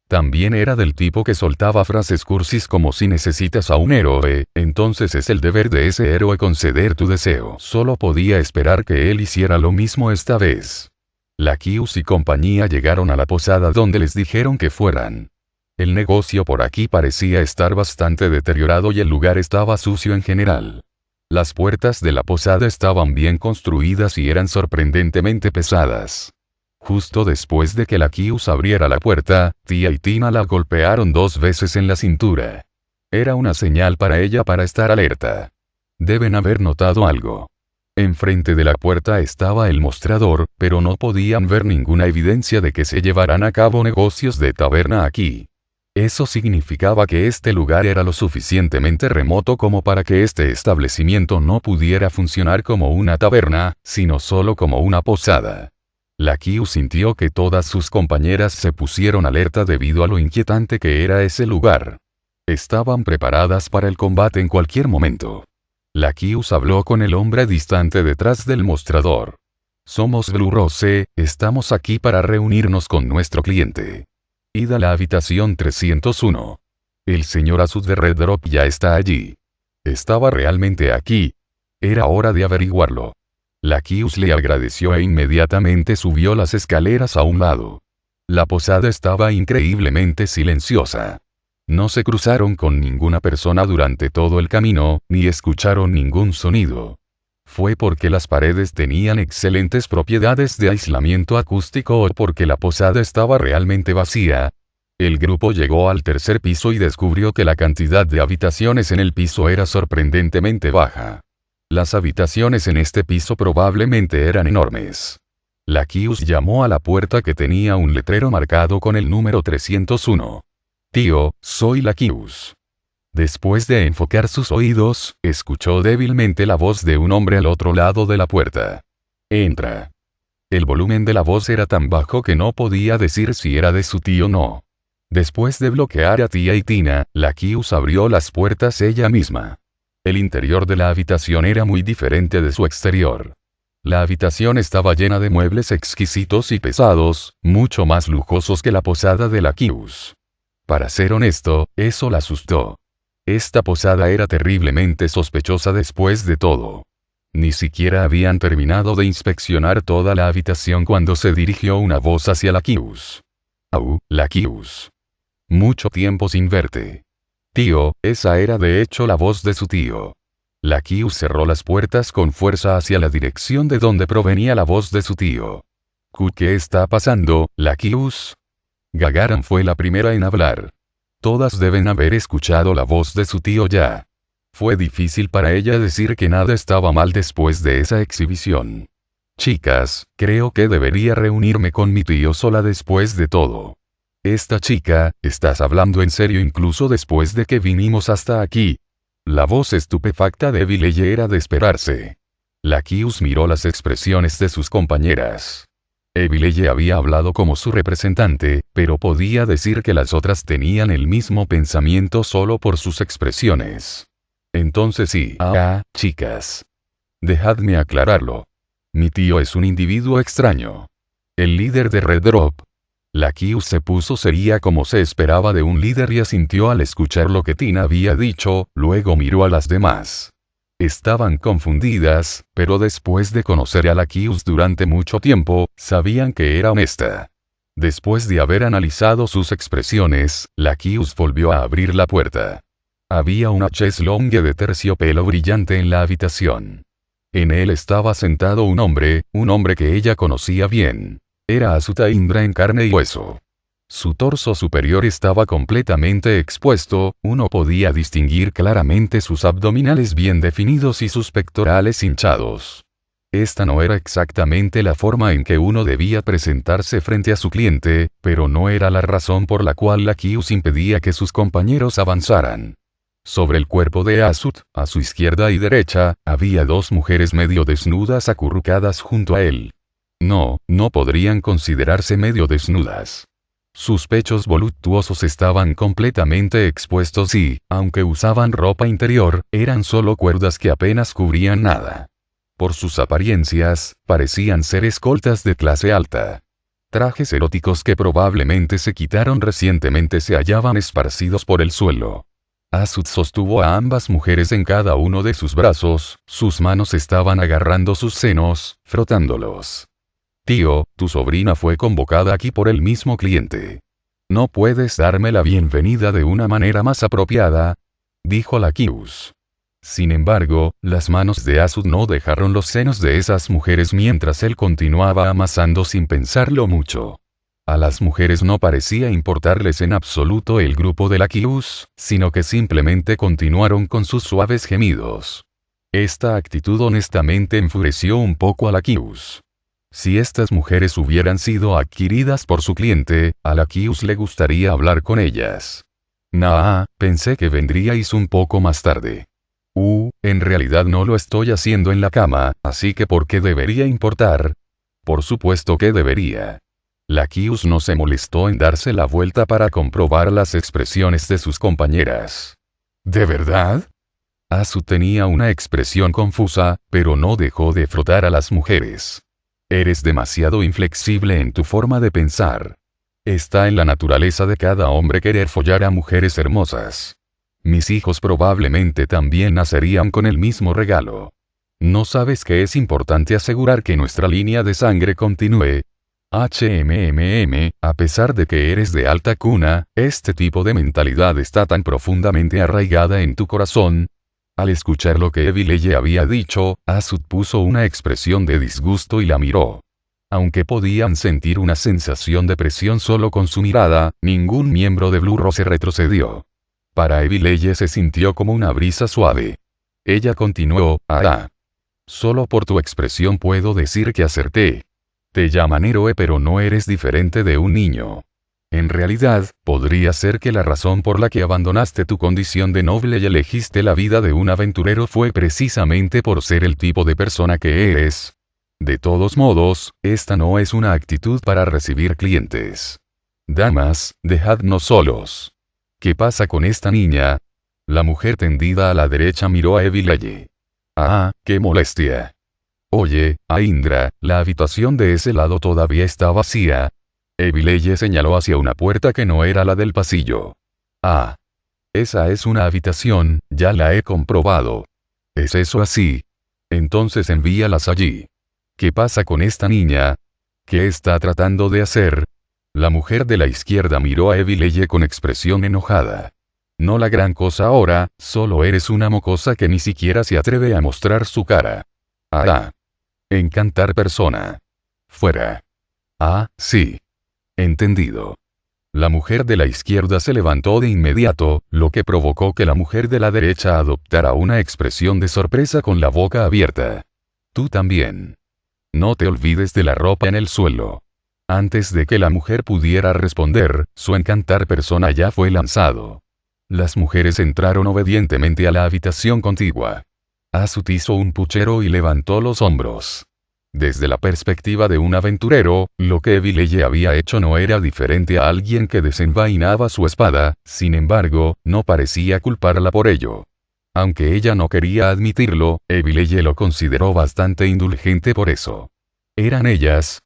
También era del tipo que soltaba frases cursis como si necesitas a un héroe, entonces es el deber de ese héroe conceder tu deseo. Solo podía esperar que él hiciera lo mismo esta vez. La Kius y compañía llegaron a la posada donde les dijeron que fueran. El negocio por aquí parecía estar bastante deteriorado y el lugar estaba sucio en general. Las puertas de la posada estaban bien construidas y eran sorprendentemente pesadas. Justo después de que la Kius abriera la puerta, Tía y Tina la golpearon 2 veces en la cintura. Era una señal para ella para estar alerta. Deben haber notado algo. Enfrente de la puerta estaba el mostrador, pero no podían ver ninguna evidencia de que se llevaran a cabo negocios de taberna aquí. Eso significaba que este lugar era lo suficientemente remoto como para que este establecimiento no pudiera funcionar como una taberna, sino solo como una posada. La Kyu sintió que todas sus compañeras se pusieron alerta debido a lo inquietante que era ese lugar. Estaban preparadas para el combate en cualquier momento. La Kyu habló con el hombre distante detrás del mostrador. Somos Blue Rose, estamos aquí para reunirnos con nuestro cliente. Id a la habitación 301. El señor Azud de Red Drop ya está allí. Estaba realmente aquí. Era hora de averiguarlo. La Kius le agradeció e inmediatamente subió las escaleras a un lado. La posada estaba increíblemente silenciosa. No se cruzaron con ninguna persona durante todo el camino, ni escucharon ningún sonido. Fue porque las paredes tenían excelentes propiedades de aislamiento acústico o porque la posada estaba realmente vacía. El grupo llegó al 3er piso y descubrió que la cantidad de habitaciones en el piso era sorprendentemente baja. Las habitaciones en este piso probablemente eran enormes. La Kius llamó a la puerta que tenía un letrero marcado con el número 301. Tío, soy la Kius. Después de enfocar sus oídos, escuchó débilmente la voz de un hombre al otro lado de la puerta. Entra. El volumen de la voz era tan bajo que no podía decir si era de su tío o no. Después de bloquear a Tía y Tina, la Kius abrió las puertas ella misma. El interior de la habitación era muy diferente de su exterior. La habitación estaba llena de muebles exquisitos y pesados, mucho más lujosos que la posada de la Kius. Para ser honesto, eso la asustó. Esta posada era terriblemente sospechosa después de todo. Ni siquiera habían terminado de inspeccionar toda la habitación cuando se dirigió una voz hacia la Kius. Au, la Kius. Mucho tiempo sin verte. Tío, esa era de hecho la voz de su tío. La Kius cerró las puertas con fuerza hacia la dirección de donde provenía la voz de su tío. ¿Qué está pasando, la Kius? Gagaran fue la primera en hablar. Todas deben haber escuchado la voz de su tío ya. Fue difícil para ella decir que nada estaba mal después de esa exhibición. Chicas, creo que debería reunirme con mi tío sola después de todo. Esta chica, ¿estás hablando en serio incluso después de que vinimos hasta aquí? La voz estupefacta de Evileye era de esperarse. La Kius miró las expresiones de sus compañeras. Evileye había hablado como su representante, pero podía decir que las otras tenían el mismo pensamiento solo por sus expresiones. Entonces sí, chicas. Dejadme aclararlo. Mi tío es un individuo extraño. El líder de Red Drop. La Kius se puso seria como se esperaba de un líder y asintió al escuchar lo que Tina había dicho, luego miró a las demás. Estaban confundidas, pero después de conocer a la Kius durante mucho tiempo, sabían que era honesta. Después de haber analizado sus expresiones, la Kius volvió a abrir la puerta. Había una cheslongue de terciopelo brillante en la habitación. En él estaba sentado un hombre que ella conocía bien. Era Asuta Indra en carne y hueso. Su torso superior estaba completamente expuesto, uno podía distinguir claramente sus abdominales bien definidos y sus pectorales hinchados. Esta no era exactamente la forma en que uno debía presentarse frente a su cliente, pero no era la razón por la cual Lakius impedía que sus compañeros avanzaran. Sobre el cuerpo de Asut, a su izquierda y derecha, había dos mujeres medio desnudas acurrucadas junto a él. No podrían considerarse medio desnudas. Sus pechos voluptuosos estaban completamente expuestos y, aunque usaban ropa interior, eran solo cuerdas que apenas cubrían nada. Por sus apariencias, parecían ser escoltas de clase alta. Trajes eróticos que probablemente se quitaron recientemente se hallaban esparcidos por el suelo. Asut sostuvo a ambas mujeres en cada uno de sus brazos, sus manos estaban agarrando sus senos, frotándolos. Tío, tu sobrina fue convocada aquí por el mismo cliente. ¿No puedes darme la bienvenida de una manera más apropiada?, dijo Lakius. Sin embargo, las manos de Asut no dejaron los senos de esas mujeres mientras él continuaba amasando sin pensarlo mucho. A las mujeres no parecía importarles en absoluto el grupo de Lakius, sino que simplemente continuaron con sus suaves gemidos. Esta actitud honestamente enfureció un poco a Lakius. Si estas mujeres hubieran sido adquiridas por su cliente, a Lakius le gustaría hablar con ellas. Pensé que vendríais un poco más tarde. En realidad no lo estoy haciendo en la cama, así que ¿por qué debería importar? Por supuesto que debería. Lakius no se molestó en darse la vuelta para comprobar las expresiones de sus compañeras. ¿De verdad? Asut tenía una expresión confusa, pero no dejó de frotar a las mujeres. Eres demasiado inflexible en tu forma de pensar. Está en la naturaleza de cada hombre querer follar a mujeres hermosas. Mis hijos probablemente también nacerían con el mismo regalo. ¿No sabes que es importante asegurar que nuestra línea de sangre continúe? A pesar de que eres de alta cuna, este tipo de mentalidad está tan profundamente arraigada en tu corazón. Al escuchar lo que Evileye había dicho, Asut puso una expresión de disgusto y la miró. Aunque podían sentir una sensación de presión solo con su mirada, ningún miembro de Blue Rose retrocedió. Para Evileye se sintió como una brisa suave. Ella continuó, solo por tu expresión puedo decir que acerté. Te llaman héroe pero no eres diferente de un niño. En realidad, podría ser que la razón por la que abandonaste tu condición de noble y elegiste la vida de un aventurero fue precisamente por ser el tipo de persona que eres. De todos modos, esta no es una actitud para recibir clientes. Damas, dejadnos solos. ¿Qué pasa con esta niña? La mujer tendida a la derecha miró a Evileye. ¡Qué molestia! Oye, Indra, la habitación de ese lado todavía está vacía. Evileye señaló hacia una puerta que no era la del pasillo. Esa es una habitación, ya la he comprobado. ¿Es eso así? Entonces envíalas allí. ¿Qué pasa con esta niña? ¿Qué está tratando de hacer? La mujer de la izquierda miró a Evileye con expresión enojada. No la gran cosa ahora, solo eres una mocosa que ni siquiera se atreve a mostrar su cara. Encantar persona. Fuera. Sí. Entendido. La mujer de la izquierda se levantó de inmediato, lo que provocó que la mujer de la derecha adoptara una expresión de sorpresa con la boca abierta. Tú también. No te olvides de la ropa en el suelo. Antes de que la mujer pudiera responder, su encantar persona ya fue lanzado. Las mujeres entraron obedientemente a la habitación contigua. Asut hizo un puchero y levantó los hombros. Desde la perspectiva de un aventurero, lo que Evileye había hecho no era diferente a alguien que desenvainaba su espada, sin embargo, no parecía culparla por ello. Aunque ella no quería admitirlo, Evileye lo consideró bastante indulgente por eso. ¿Eran ellas?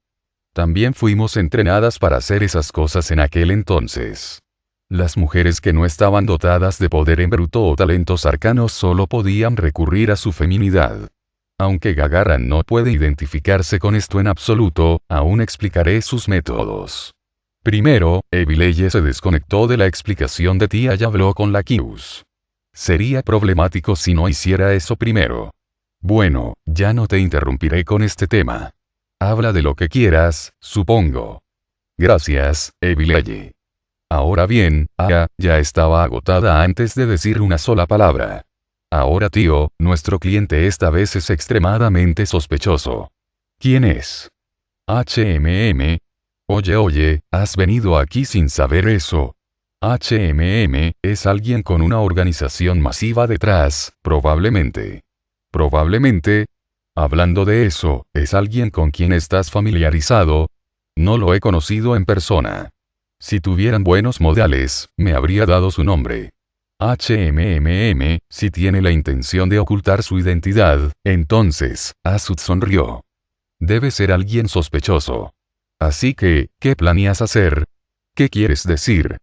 También fuimos entrenadas para hacer esas cosas en aquel entonces. Las mujeres que no estaban dotadas de poder en bruto o talentos arcanos solo podían recurrir a su feminidad. Aunque Gagaran no puede identificarse con esto en absoluto, aún explicaré sus métodos. Primero, Evileye se desconectó de la explicación de Tia y habló con Lakius. Sería problemático si no hiciera eso primero. Bueno, ya no te interrumpiré con este tema. Habla de lo que quieras, supongo. Gracias, Evileye. Ahora bien, Aya ya estaba agotada antes de decir una sola palabra. Ahora tío, nuestro cliente esta vez es extremadamente sospechoso. ¿Quién es? HMM. Oye, has venido aquí sin saber eso. HMM es alguien con una organización masiva detrás, probablemente. Probablemente. Hablando de eso, ¿es alguien con quien estás familiarizado? No lo he conocido en persona. Si tuvieran buenos modales, me habría dado su nombre. HMMM, si tiene la intención de ocultar su identidad, entonces, Asud sonrió. Debe ser alguien sospechoso. Así que, ¿qué planeas hacer? ¿Qué quieres decir?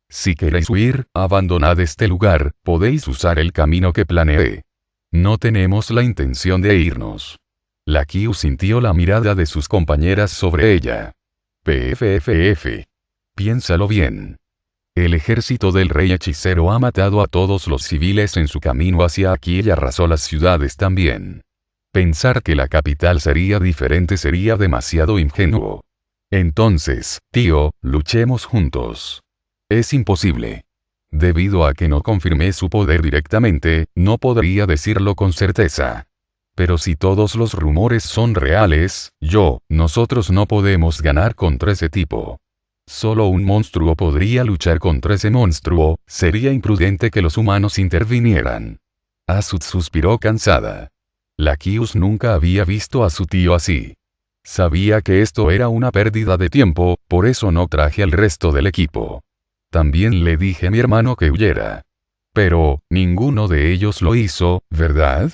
Si queréis huir, abandonad este lugar, podéis usar el camino que planeé. No tenemos la intención de irnos. La Qiu sintió la mirada de sus compañeras sobre ella. PFFF. Piénsalo bien. El ejército del rey hechicero ha matado a todos los civiles en su camino hacia aquí y arrasó las ciudades también. Pensar que la capital sería diferente sería demasiado ingenuo. Entonces, tío, luchemos juntos. Es imposible. Debido a que no confirmé su poder directamente, no podría decirlo con certeza. Pero si todos los rumores son reales, nosotros no podemos ganar contra ese tipo. Solo un monstruo podría luchar contra ese monstruo, sería imprudente que los humanos intervinieran. Asud suspiró cansada. La Kius nunca había visto a su tío así. Sabía que esto era una pérdida de tiempo, por eso no traje al resto del equipo. También le dije a mi hermano que huyera. Pero, ninguno de ellos lo hizo, ¿verdad?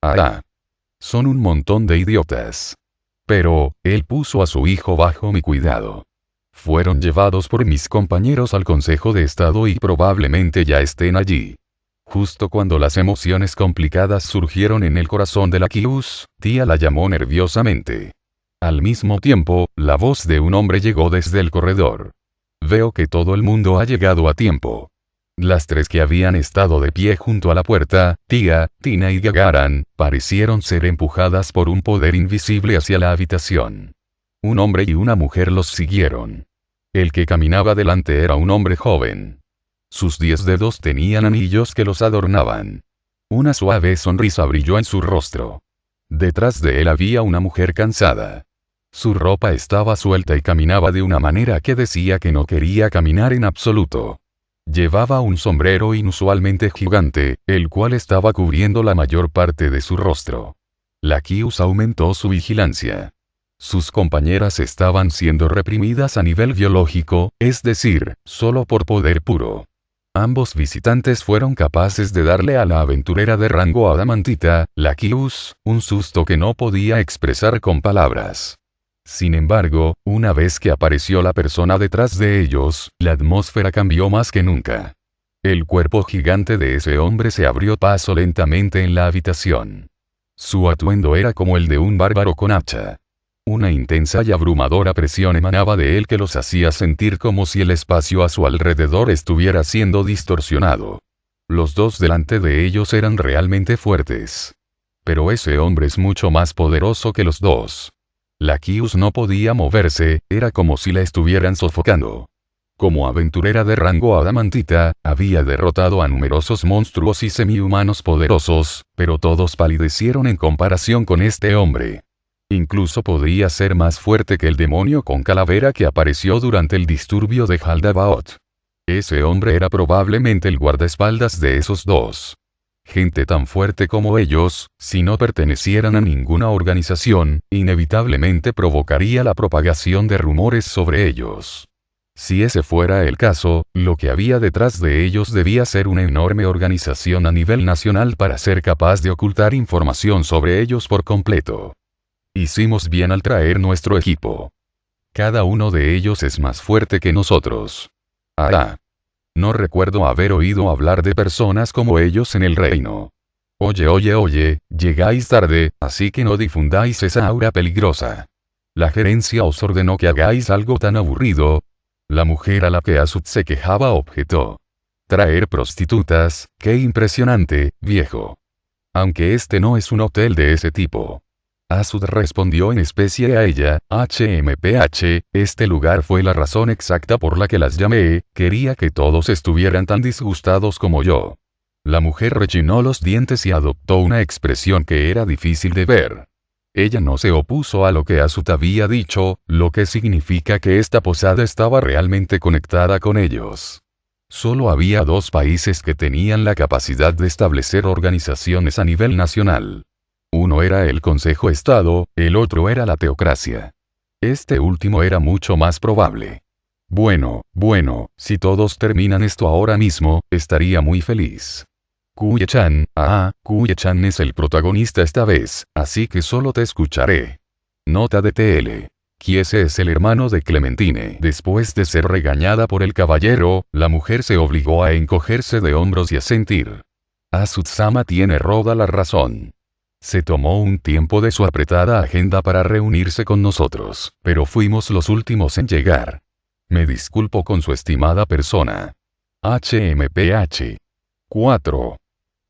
Ah. Son un montón de idiotas. Pero, él puso a su hijo bajo mi cuidado. Fueron llevados por mis compañeros al Consejo de Estado y probablemente ya estén allí. Justo cuando las emociones complicadas surgieron en el corazón de la Kius, tía la llamó nerviosamente. Al mismo tiempo, la voz de un hombre llegó desde el corredor. Veo que todo el mundo ha llegado a tiempo. Las tres que habían estado de pie junto a la puerta, Tía, Tina y Gagaran, parecieron ser empujadas por un poder invisible hacia la habitación. Un hombre y una mujer los siguieron. El que caminaba delante era un hombre joven. Sus 10 dedos tenían anillos que los adornaban. Una suave sonrisa brilló en su rostro. Detrás de él había una mujer cansada. Su ropa estaba suelta y caminaba de una manera que decía que no quería caminar en absoluto. Llevaba un sombrero inusualmente gigante, el cual estaba cubriendo la mayor parte de su rostro. La Kius aumentó su vigilancia. Sus compañeras estaban siendo reprimidas a nivel biológico, es decir, solo por poder puro. Ambos visitantes fueron capaces de darle a la aventurera de rango adamantita, la Kius, un susto que no podía expresar con palabras. Sin embargo, una vez que apareció la persona detrás de ellos, la atmósfera cambió más que nunca. El cuerpo gigante de ese hombre se abrió paso lentamente en la habitación. Su atuendo era como el de un bárbaro con hacha. Una intensa y abrumadora presión emanaba de él que los hacía sentir como si el espacio a su alrededor estuviera siendo distorsionado. Los dos delante de ellos eran realmente fuertes. Pero ese hombre es mucho más poderoso que los dos. La Kius no podía moverse, era como si la estuvieran sofocando. Como aventurera de rango adamantita, había derrotado a numerosos monstruos y semi-humanos poderosos, pero todos palidecieron en comparación con este hombre. Incluso podría ser más fuerte que el demonio con calavera que apareció durante el disturbio de Haldabaoth. Ese hombre era probablemente el guardaespaldas de esos dos. Gente tan fuerte como ellos, si no pertenecieran a ninguna organización, inevitablemente provocaría la propagación de rumores sobre ellos. Si ese fuera el caso, lo que había detrás de ellos debía ser una enorme organización a nivel nacional para ser capaz de ocultar información sobre ellos por completo. Hicimos bien al traer nuestro equipo. Cada uno de ellos es más fuerte que nosotros. No recuerdo haber oído hablar de personas como ellos en el reino. Oye, llegáis tarde, así que no difundáis esa aura peligrosa. La gerencia os ordenó que hagáis algo tan aburrido. La mujer a la que Asud se quejaba objetó. Traer prostitutas, qué impresionante, viejo. Aunque este no es un hotel de ese tipo. Asud respondió en especie a ella, HMPH, este lugar fue la razón exacta por la que las llamé, quería que todos estuvieran tan disgustados como yo. La mujer rechinó los dientes y adoptó una expresión que era difícil de ver. Ella no se opuso a lo que Asud había dicho, lo que significa que esta posada estaba realmente conectada con ellos. Solo había 2 países que tenían la capacidad de establecer organizaciones a nivel nacional. Uno era el Consejo Estado, el otro era la teocracia. Este último era mucho más probable. Bueno, si todos terminan esto ahora mismo, estaría muy feliz. Kuye-chan, Kuye-chan es el protagonista esta vez, así que solo te escucharé. Nota de TL. Kiese es el hermano de Clementine. Después de ser regañada por el caballero, la mujer se obligó a encogerse de hombros y a sentir. Asud-sama tiene toda la razón. Se tomó un tiempo de su apretada agenda para reunirse con nosotros, pero fuimos los últimos en llegar. Me disculpo con su estimada persona. HMPH. 4.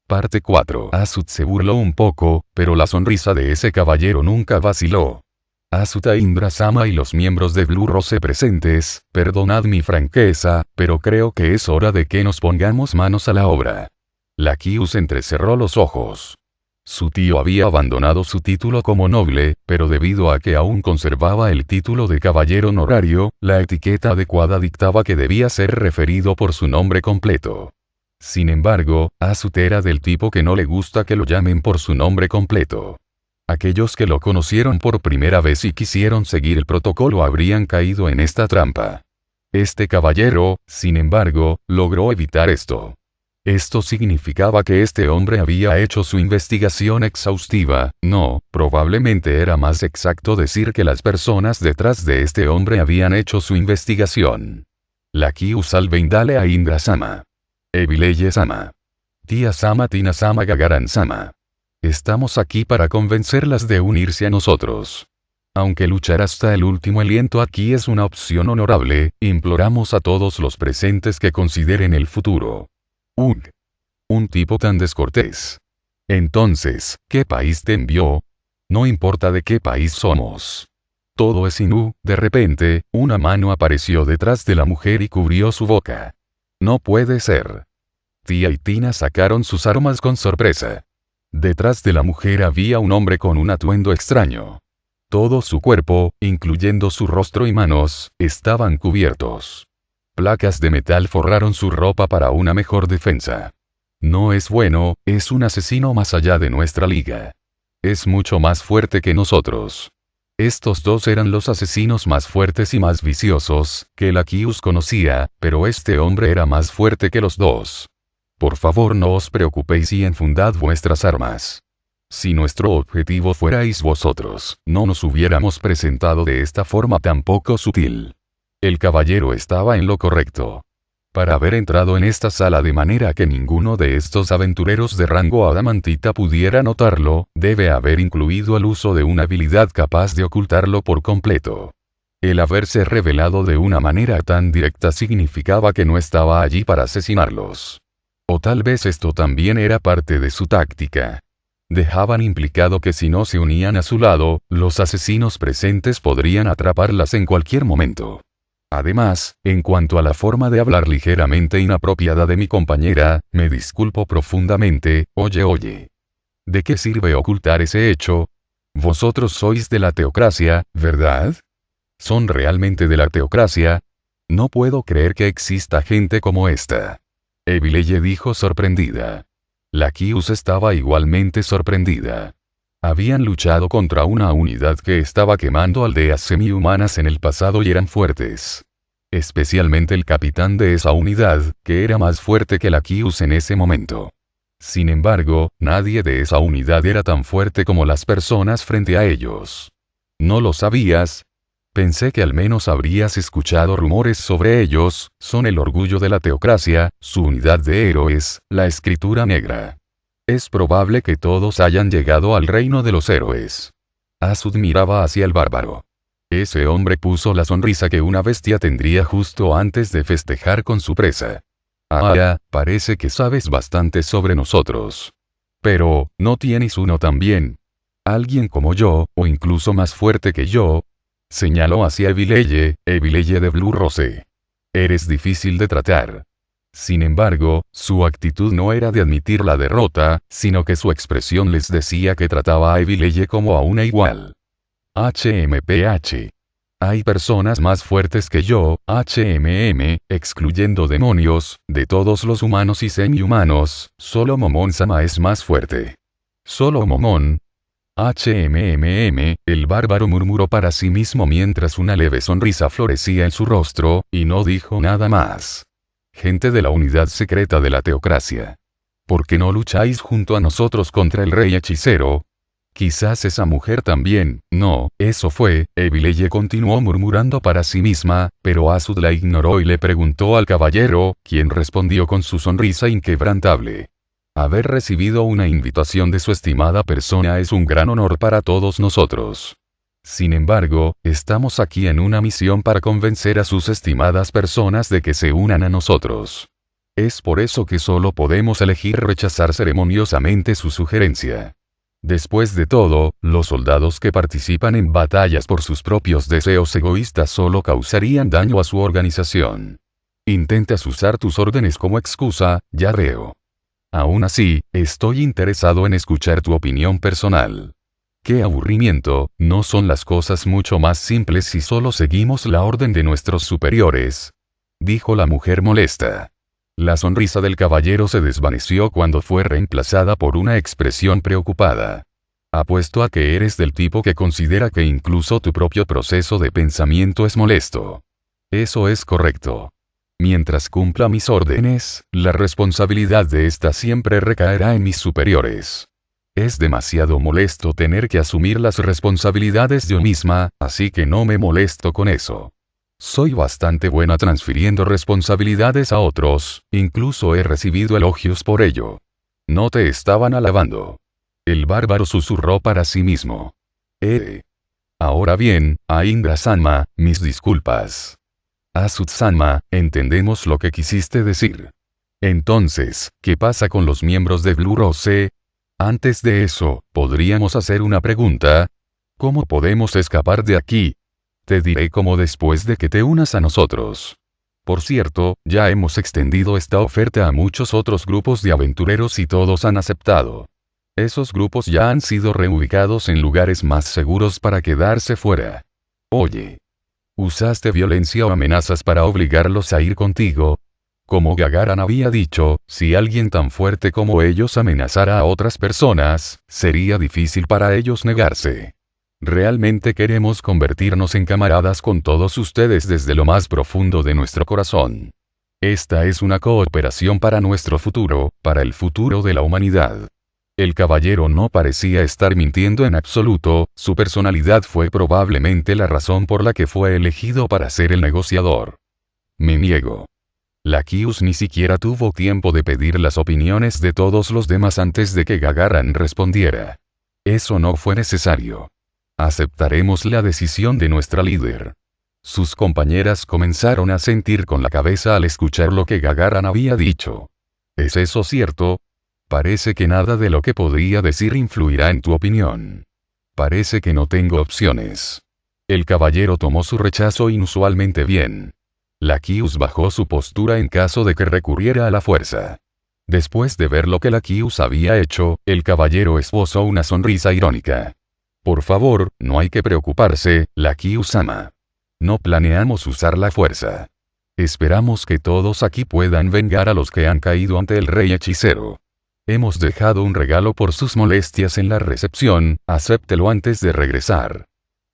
Parte 4. Asud se burló un poco, pero la sonrisa de ese caballero nunca vaciló. Asud Indra-sama y los miembros de Blue Rose presentes, perdonad mi franqueza, pero creo que es hora de que nos pongamos manos a la obra. La Kyus entrecerró los ojos. Su tío había abandonado su título como noble, pero debido a que aún conservaba el título de caballero honorario, la etiqueta adecuada dictaba que debía ser referido por su nombre completo. Sin embargo, Asud era del tipo que no le gusta que lo llamen por su nombre completo. Aquellos que lo conocieron por primera vez y quisieron seguir el protocolo habrían caído en esta trampa. Este caballero, sin embargo, logró evitar esto. Esto significaba que este hombre había hecho su investigación exhaustiva, no, probablemente era más exacto decir que las personas detrás de este hombre habían hecho su investigación. La Kyus al Veindale a Indra-sama. Ebileye-sama. Tía-sama Tina-sama Gagaran-sama. Estamos aquí para convencerlas de unirse a nosotros. Aunque luchar hasta el último aliento aquí es una opción honorable, imploramos a todos los presentes que consideren el futuro. Un tipo tan descortés. Entonces, ¿qué país te envió? No importa de qué país somos. Todo es Inu. De repente, una mano apareció detrás de la mujer y cubrió su boca. No puede ser. Tía y Tina sacaron sus armas con sorpresa. Detrás de la mujer había un hombre con un atuendo extraño. Todo su cuerpo, incluyendo su rostro y manos, estaban cubiertos. Placas de metal forraron su ropa para una mejor defensa. No es bueno, es un asesino más allá de nuestra liga. Es mucho más fuerte que nosotros. Estos dos eran los asesinos más fuertes y más viciosos que la Kyus conocía, pero este hombre era más fuerte que los dos. Por favor no os preocupéis y enfundad vuestras armas. Si nuestro objetivo fuerais vosotros, no nos hubiéramos presentado de esta forma tan poco sutil. El caballero estaba en lo correcto. Para haber entrado en esta sala de manera que ninguno de estos aventureros de rango adamantita pudiera notarlo, debe haber incluido el uso de una habilidad capaz de ocultarlo por completo. El haberse revelado de una manera tan directa significaba que no estaba allí para asesinarlos. O tal vez esto también era parte de su táctica. Dejaban implicado que si no se unían a su lado, los asesinos presentes podrían atraparlas en cualquier momento. Además, en cuanto a la forma de hablar ligeramente inapropiada de mi compañera, me disculpo profundamente. Oye. ¿De qué sirve ocultar ese hecho? Vosotros sois de la teocracia, ¿verdad? ¿Son realmente de la teocracia? No puedo creer que exista gente como esta. Ebileye dijo sorprendida. La Kyus estaba igualmente sorprendida. Habían luchado contra una unidad que estaba quemando aldeas semi-humanas en el pasado y eran fuertes. Especialmente el capitán de esa unidad, que era más fuerte que la Kyus en ese momento. Sin embargo, nadie de esa unidad era tan fuerte como las personas frente a ellos. ¿No lo sabías? Pensé que al menos habrías escuchado rumores sobre ellos. Son el orgullo de la teocracia, su unidad de héroes, la escritura negra. Es probable que todos hayan llegado al reino de los héroes. Asud miraba hacia el bárbaro. Ese hombre puso la sonrisa que una bestia tendría justo antes de festejar con su presa. Parece que sabes bastante sobre nosotros. Pero, ¿no tienes uno también? Alguien como yo, o incluso más fuerte que yo, señaló hacia Evileye de Blue Rose. Eres difícil de tratar. Sin embargo, su actitud no era de admitir la derrota, sino que su expresión les decía que trataba a Evileye como a una igual. HMPH. Hay personas más fuertes que yo, excluyendo demonios, de todos los humanos y semi-humanos, solo Momon-sama es más fuerte. Solo Momon. El bárbaro murmuró para sí mismo mientras una leve sonrisa florecía en su rostro, y no dijo nada más. Gente de la unidad secreta de la teocracia. ¿Por qué no lucháis junto a nosotros contra el rey hechicero? Quizás esa mujer también, no, eso fue, Evileye continuó murmurando para sí misma, pero Asud la ignoró y le preguntó al caballero, quien respondió con su sonrisa inquebrantable. Haber recibido una invitación de su estimada persona es un gran honor para todos nosotros. Sin embargo, estamos aquí en una misión para convencer a sus estimadas personas de que se unan a nosotros. Es por eso que solo podemos elegir rechazar ceremoniosamente su sugerencia. Después de todo, los soldados que participan en batallas por sus propios deseos egoístas solo causarían daño a su organización. Intentas usar tus órdenes como excusa, ya veo. Aún así, estoy interesado en escuchar tu opinión personal. ¡Qué aburrimiento! ¿No son las cosas mucho más simples si solo seguimos la orden de nuestros superiores? Dijo la mujer molesta. La sonrisa del caballero se desvaneció cuando fue reemplazada por una expresión preocupada. Apuesto a que eres del tipo que considera que incluso tu propio proceso de pensamiento es molesto. Eso es correcto. Mientras cumpla mis órdenes, la responsabilidad de esta siempre recaerá en mis superiores. Es demasiado molesto tener que asumir las responsabilidades yo misma, así que no me molesto con eso. Soy bastante buena transfiriendo responsabilidades a otros, incluso he recibido elogios por ello. No te estaban alabando. El bárbaro susurró para sí mismo. Ahora bien, Indra-sama, mis disculpas. Asud-sama, entendemos lo que quisiste decir. Entonces, ¿qué pasa con los miembros de Blue Rose? Antes de eso, ¿podríamos hacer una pregunta? ¿Cómo podemos escapar de aquí? Te diré cómo después de que te unas a nosotros. Por cierto, ya hemos extendido esta oferta a muchos otros grupos de aventureros y todos han aceptado. Esos grupos ya han sido reubicados en lugares más seguros para quedarse fuera. Oye. ¿Usaste violencia o amenazas para obligarlos a ir contigo? Como Gagaran había dicho, si alguien tan fuerte como ellos amenazara a otras personas, sería difícil para ellos negarse. Realmente queremos convertirnos en camaradas con todos ustedes desde lo más profundo de nuestro corazón. Esta es una cooperación para nuestro futuro, para el futuro de la humanidad. El caballero no parecía estar mintiendo en absoluto, su personalidad fue probablemente la razón por la que fue elegido para ser el negociador. Me niego. Lakius ni siquiera tuvo tiempo de pedir las opiniones de todos los demás antes de que Gagaran respondiera. Eso no fue necesario. Aceptaremos la decisión de nuestra líder. Sus compañeras comenzaron a sentir con la cabeza al escuchar lo que Gagaran había dicho. ¿Es eso cierto? Parece que nada de lo que podría decir influirá en tu opinión. Parece que no tengo opciones. El caballero tomó su rechazo inusualmente bien. Lakius bajó su postura en caso de que recurriera a la fuerza. Después de ver lo que Lakius había hecho, el caballero esbozó una sonrisa irónica. Por favor, no hay que preocuparse, Lakius-sama. No planeamos usar la fuerza. Esperamos que todos aquí puedan vengar a los que han caído ante el rey hechicero. Hemos dejado un regalo por sus molestias en la recepción, acéptelo antes de regresar.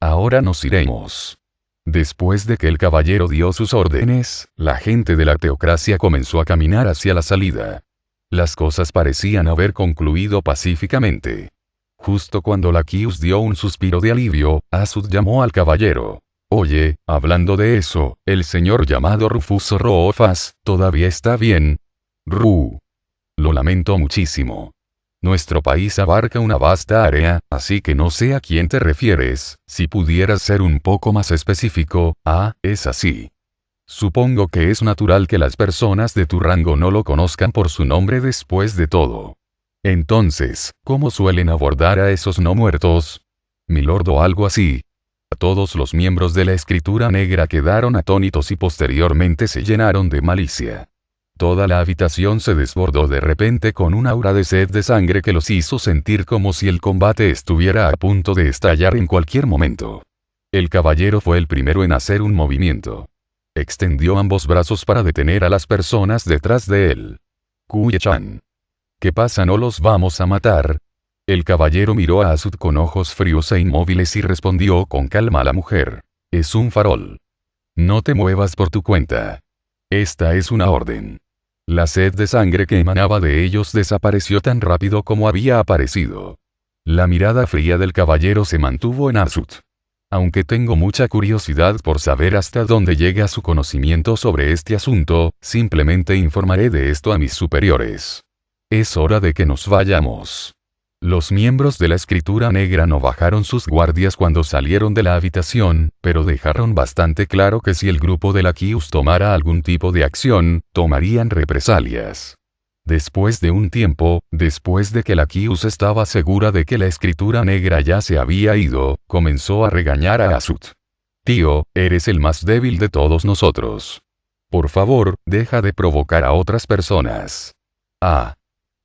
Ahora nos iremos. Después de que el caballero dio sus órdenes, la gente de la teocracia comenzó a caminar hacia la salida. Las cosas parecían haber concluido pacíficamente. Justo cuando Lakius dio un suspiro de alivio, Asud llamó al caballero. Oye, hablando de eso, el señor llamado Rufuso Roofas, ¿todavía está bien? Lo lamento muchísimo. Nuestro país abarca una vasta área, así que no sé a quién te refieres, si pudieras ser un poco más específico. Es así. Supongo que es natural que las personas de tu rango no lo conozcan por su nombre después de todo. Entonces, ¿cómo suelen abordar a esos no muertos? Milord o algo así. Todos los miembros de la Escritura Negra quedaron atónitos y posteriormente se llenaron de malicia. Toda la habitación se desbordó de repente con un aura de sed de sangre que los hizo sentir como si el combate estuviera a punto de estallar en cualquier momento. El caballero fue el primero en hacer un movimiento. Extendió ambos brazos para detener a las personas detrás de él. Kuye-chan. ¿Qué pasa? ¿No los vamos a matar? El caballero miró a Asud con ojos fríos e inmóviles y respondió con calma a la mujer. Es un farol. No te muevas por tu cuenta. Esta es una orden. La sed de sangre que emanaba de ellos desapareció tan rápido como había aparecido. La mirada fría del caballero se mantuvo en Asud. Aunque tengo mucha curiosidad por saber hasta dónde llega su conocimiento sobre este asunto, simplemente informaré de esto a mis superiores. Es hora de que nos vayamos. Los miembros de la Escritura Negra no bajaron sus guardias cuando salieron de la habitación, pero dejaron bastante claro que si el grupo de la Kius tomara algún tipo de acción, tomarían represalias. Después de un tiempo, después de que la Kius estaba segura de que la Escritura Negra ya se había ido, comenzó a regañar a Asud. Tío, eres el más débil de todos nosotros. Por favor, deja de provocar a otras personas.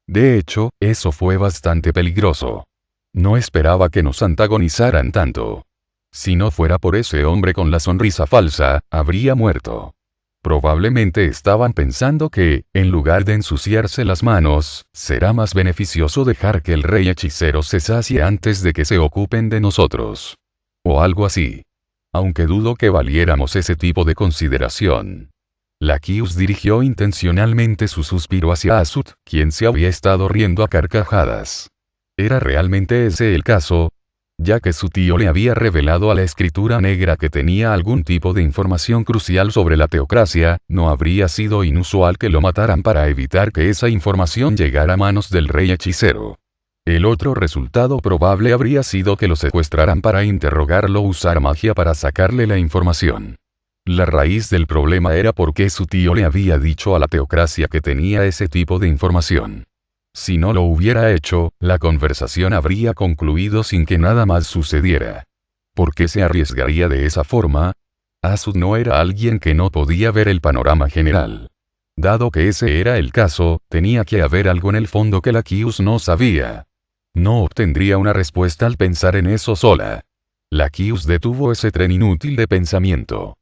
De hecho, eso fue bastante peligroso. No esperaba que nos antagonizaran tanto. Si no fuera por ese hombre con la sonrisa falsa, habría muerto. Probablemente estaban pensando que, en lugar de ensuciarse las manos, será más beneficioso dejar que el rey hechicero se sacie antes de que se ocupen de nosotros. O algo así. Aunque dudo que valiéramos ese tipo de consideración. La Kius dirigió intencionalmente su suspiro hacia Asud, quien se había estado riendo a carcajadas. ¿Era realmente ese el caso? Ya que su tío le había revelado a la Escritura Negra que tenía algún tipo de información crucial sobre la teocracia, no habría sido inusual que lo mataran para evitar que esa información llegara a manos del rey hechicero. El otro resultado probable habría sido que lo secuestraran para interrogarlo o usar magia para sacarle la información. La raíz del problema era porque su tío le había dicho a la teocracia que tenía ese tipo de información. Si no lo hubiera hecho, la conversación habría concluido sin que nada más sucediera. ¿Por qué se arriesgaría de esa forma? Asud no era alguien que no podía ver el panorama general. Dado que ese era el caso, tenía que haber algo en el fondo que la Kius no sabía. No obtendría una respuesta al pensar en eso sola. La Kius detuvo ese tren inútil de pensamiento.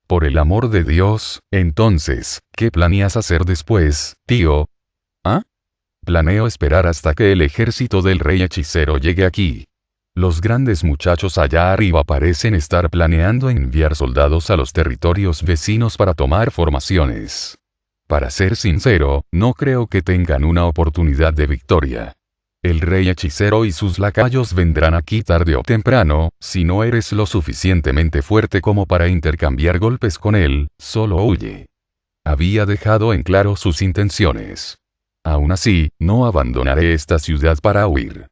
Por el amor de Dios, entonces, ¿qué planeas hacer después, tío? Planeo esperar hasta que el ejército del rey hechicero llegue aquí. Los grandes muchachos allá arriba parecen estar planeando enviar soldados a los territorios vecinos para tomar formaciones. Para ser sincero, no creo que tengan una oportunidad de victoria. El rey hechicero y sus lacayos vendrán aquí tarde o temprano, si no eres lo suficientemente fuerte como para intercambiar golpes con él, solo huye. Había dejado en claro sus intenciones. Aún así, no abandonaré esta ciudad para huir.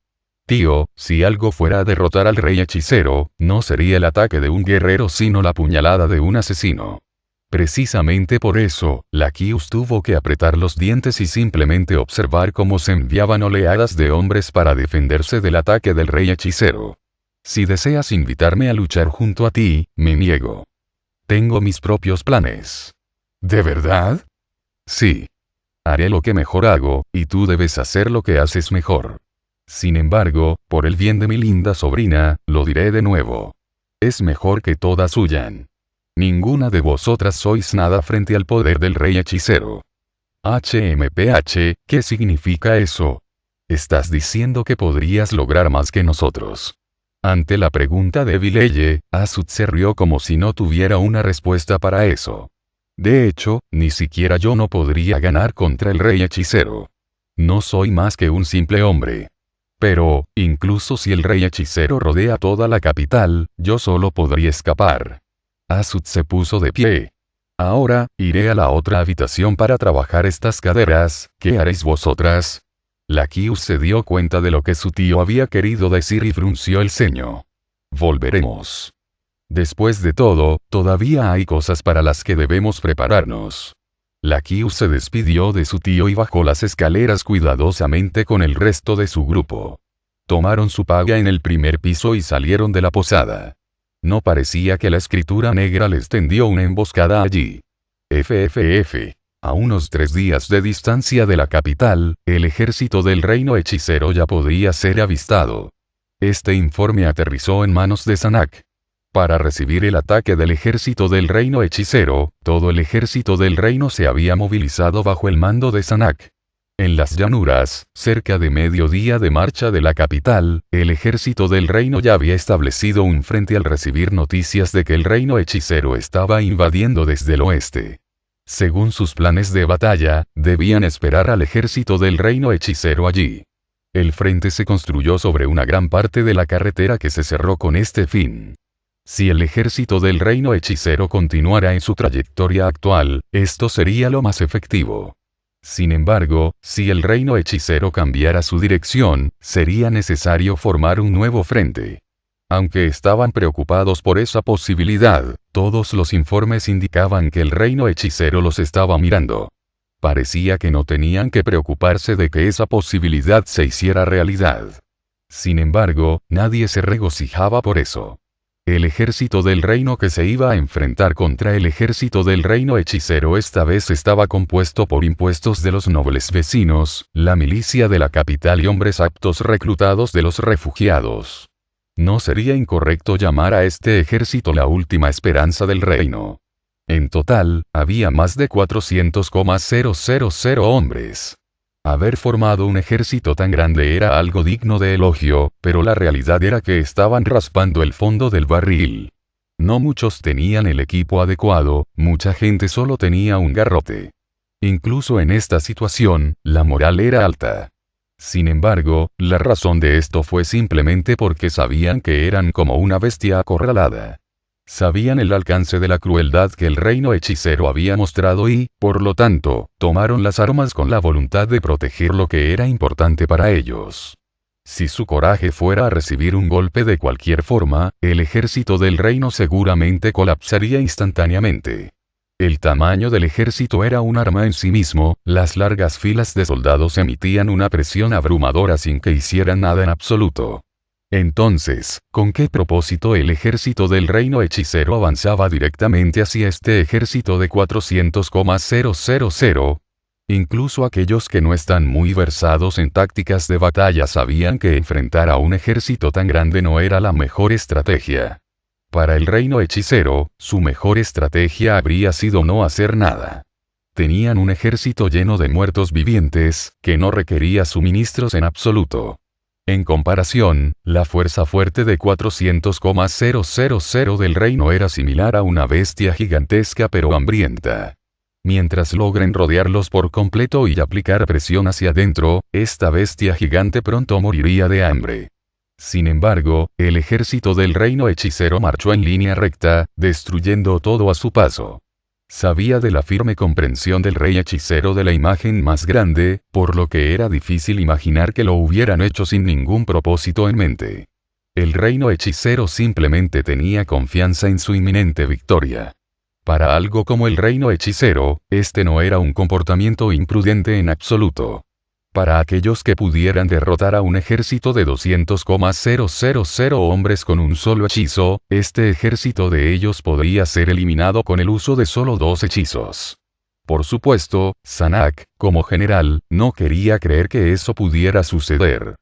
Tío, si algo fuera a derrotar al rey hechicero, no sería el ataque de un guerrero sino la puñalada de un asesino. Precisamente por eso, la Kius tuvo que apretar los dientes y simplemente observar cómo se enviaban oleadas de hombres para defenderse del ataque del rey hechicero. Si deseas invitarme a luchar junto a ti, me niego. Tengo mis propios planes. ¿De verdad? Sí. Haré lo que mejor hago, y tú debes hacer lo que haces mejor. Sin embargo, por el bien de mi linda sobrina, lo diré de nuevo. Es mejor que todas huyan. Ninguna de vosotras sois nada frente al poder del rey hechicero. HMPH, ¿qué significa eso? Estás diciendo que podrías lograr más que nosotros. Ante la pregunta de Vileye, Asud se rió como si no tuviera una respuesta para eso. De hecho, ni siquiera yo no podría ganar contra el rey hechicero. No soy más que un simple hombre. Pero, incluso si el rey hechicero rodea toda la capital, yo solo podría escapar. Asud se puso de pie. Ahora, iré a la otra habitación para trabajar estas caderas, ¿qué haréis vosotras? La Kius se dio cuenta de lo que su tío había querido decir y frunció el ceño. Volveremos. Después de todo, todavía hay cosas para las que debemos prepararnos. La Kyu se despidió de su tío y bajó las escaleras cuidadosamente con el resto de su grupo. Tomaron su paga en el primer piso y salieron de la posada. No parecía que la escritura negra les tendió una emboscada allí. FFF. A unos 3 días de distancia de la capital, el ejército del reino hechicero ya podía ser avistado. Este informe aterrizó en manos de Sanak. Para recibir el ataque del ejército del reino hechicero, todo el ejército del reino se había movilizado bajo el mando de Sanak. En las llanuras, cerca de mediodía de marcha de la capital, el ejército del reino ya había establecido un frente al recibir noticias de que el reino hechicero estaba invadiendo desde el oeste. Según sus planes de batalla, debían esperar al ejército del reino hechicero allí. El frente se construyó sobre una gran parte de la carretera que se cerró con este fin. Si el ejército del reino hechicero continuara en su trayectoria actual, esto sería lo más efectivo. Sin embargo, si el reino hechicero cambiara su dirección, sería necesario formar un nuevo frente. Aunque estaban preocupados por esa posibilidad, todos los informes indicaban que el reino hechicero los estaba mirando. Parecía que no tenían que preocuparse de que esa posibilidad se hiciera realidad. Sin embargo, nadie se regocijaba por eso. El ejército del reino que se iba a enfrentar contra el ejército del reino hechicero esta vez estaba compuesto por impuestos de los nobles vecinos, la milicia de la capital y hombres aptos reclutados de los refugiados. No sería incorrecto llamar a este ejército la última esperanza del reino. En total, había más de 400,000 hombres. Haber formado un ejército tan grande era algo digno de elogio, pero la realidad era que estaban raspando el fondo del barril. No muchos tenían el equipo adecuado, mucha gente solo tenía un garrote. Incluso en esta situación, la moral era alta. Sin embargo, la razón de esto fue simplemente porque sabían que eran como una bestia acorralada. Sabían el alcance de la crueldad que el reino hechicero había mostrado y, por lo tanto, tomaron las armas con la voluntad de proteger lo que era importante para ellos. Si su coraje fuera a recibir un golpe de cualquier forma, el ejército del reino seguramente colapsaría instantáneamente. El tamaño del ejército era un arma en sí mismo, las largas filas de soldados emitían una presión abrumadora sin que hicieran nada en absoluto. Entonces, ¿con qué propósito el ejército del reino hechicero avanzaba directamente hacia este ejército de 400,000? Incluso aquellos que no están muy versados en tácticas de batalla sabían que enfrentar a un ejército tan grande no era la mejor estrategia. Para el reino hechicero, su mejor estrategia habría sido no hacer nada. Tenían un ejército lleno de muertos vivientes, que no requería suministros en absoluto. En comparación, la fuerza fuerte de 400,000 del reino era similar a una bestia gigantesca pero hambrienta. Mientras logren rodearlos por completo y aplicar presión hacia adentro, esta bestia gigante pronto moriría de hambre. Sin embargo, el ejército del reino hechicero marchó en línea recta, destruyendo todo a su paso. Sabía de la firme comprensión del rey hechicero de la imagen más grande, por lo que era difícil imaginar que lo hubieran hecho sin ningún propósito en mente. El reino hechicero simplemente tenía confianza en su inminente victoria. Para algo como el reino hechicero, este no era un comportamiento imprudente en absoluto. Para aquellos que pudieran derrotar a un ejército de 200,000 hombres con un solo hechizo, este ejército de ellos podría ser eliminado con el uso de solo 2 hechizos. Por supuesto, Sanak, como general, no quería creer que eso pudiera suceder.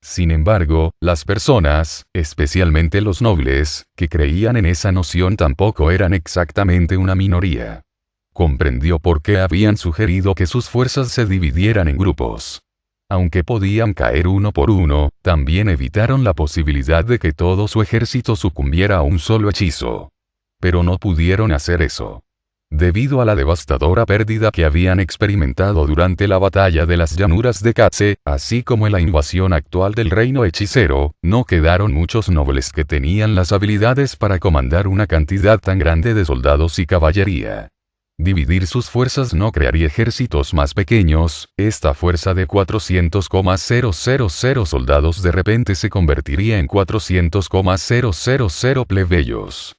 Sin embargo, las personas, especialmente los nobles, que creían en esa noción tampoco eran exactamente una minoría. Comprendió por qué habían sugerido que sus fuerzas se dividieran en grupos. Aunque podían caer uno por uno, también evitaron la posibilidad de que todo su ejército sucumbiera a un solo hechizo. Pero no pudieron hacer eso. Debido a la devastadora pérdida que habían experimentado durante la batalla de las llanuras de Katse, así como en la invasión actual del reino hechicero, no quedaron muchos nobles que tenían las habilidades para comandar una cantidad tan grande de soldados y caballería. Dividir sus fuerzas no crearía ejércitos más pequeños, esta fuerza de 400,000 soldados de repente se convertiría en 400,000 plebeyos.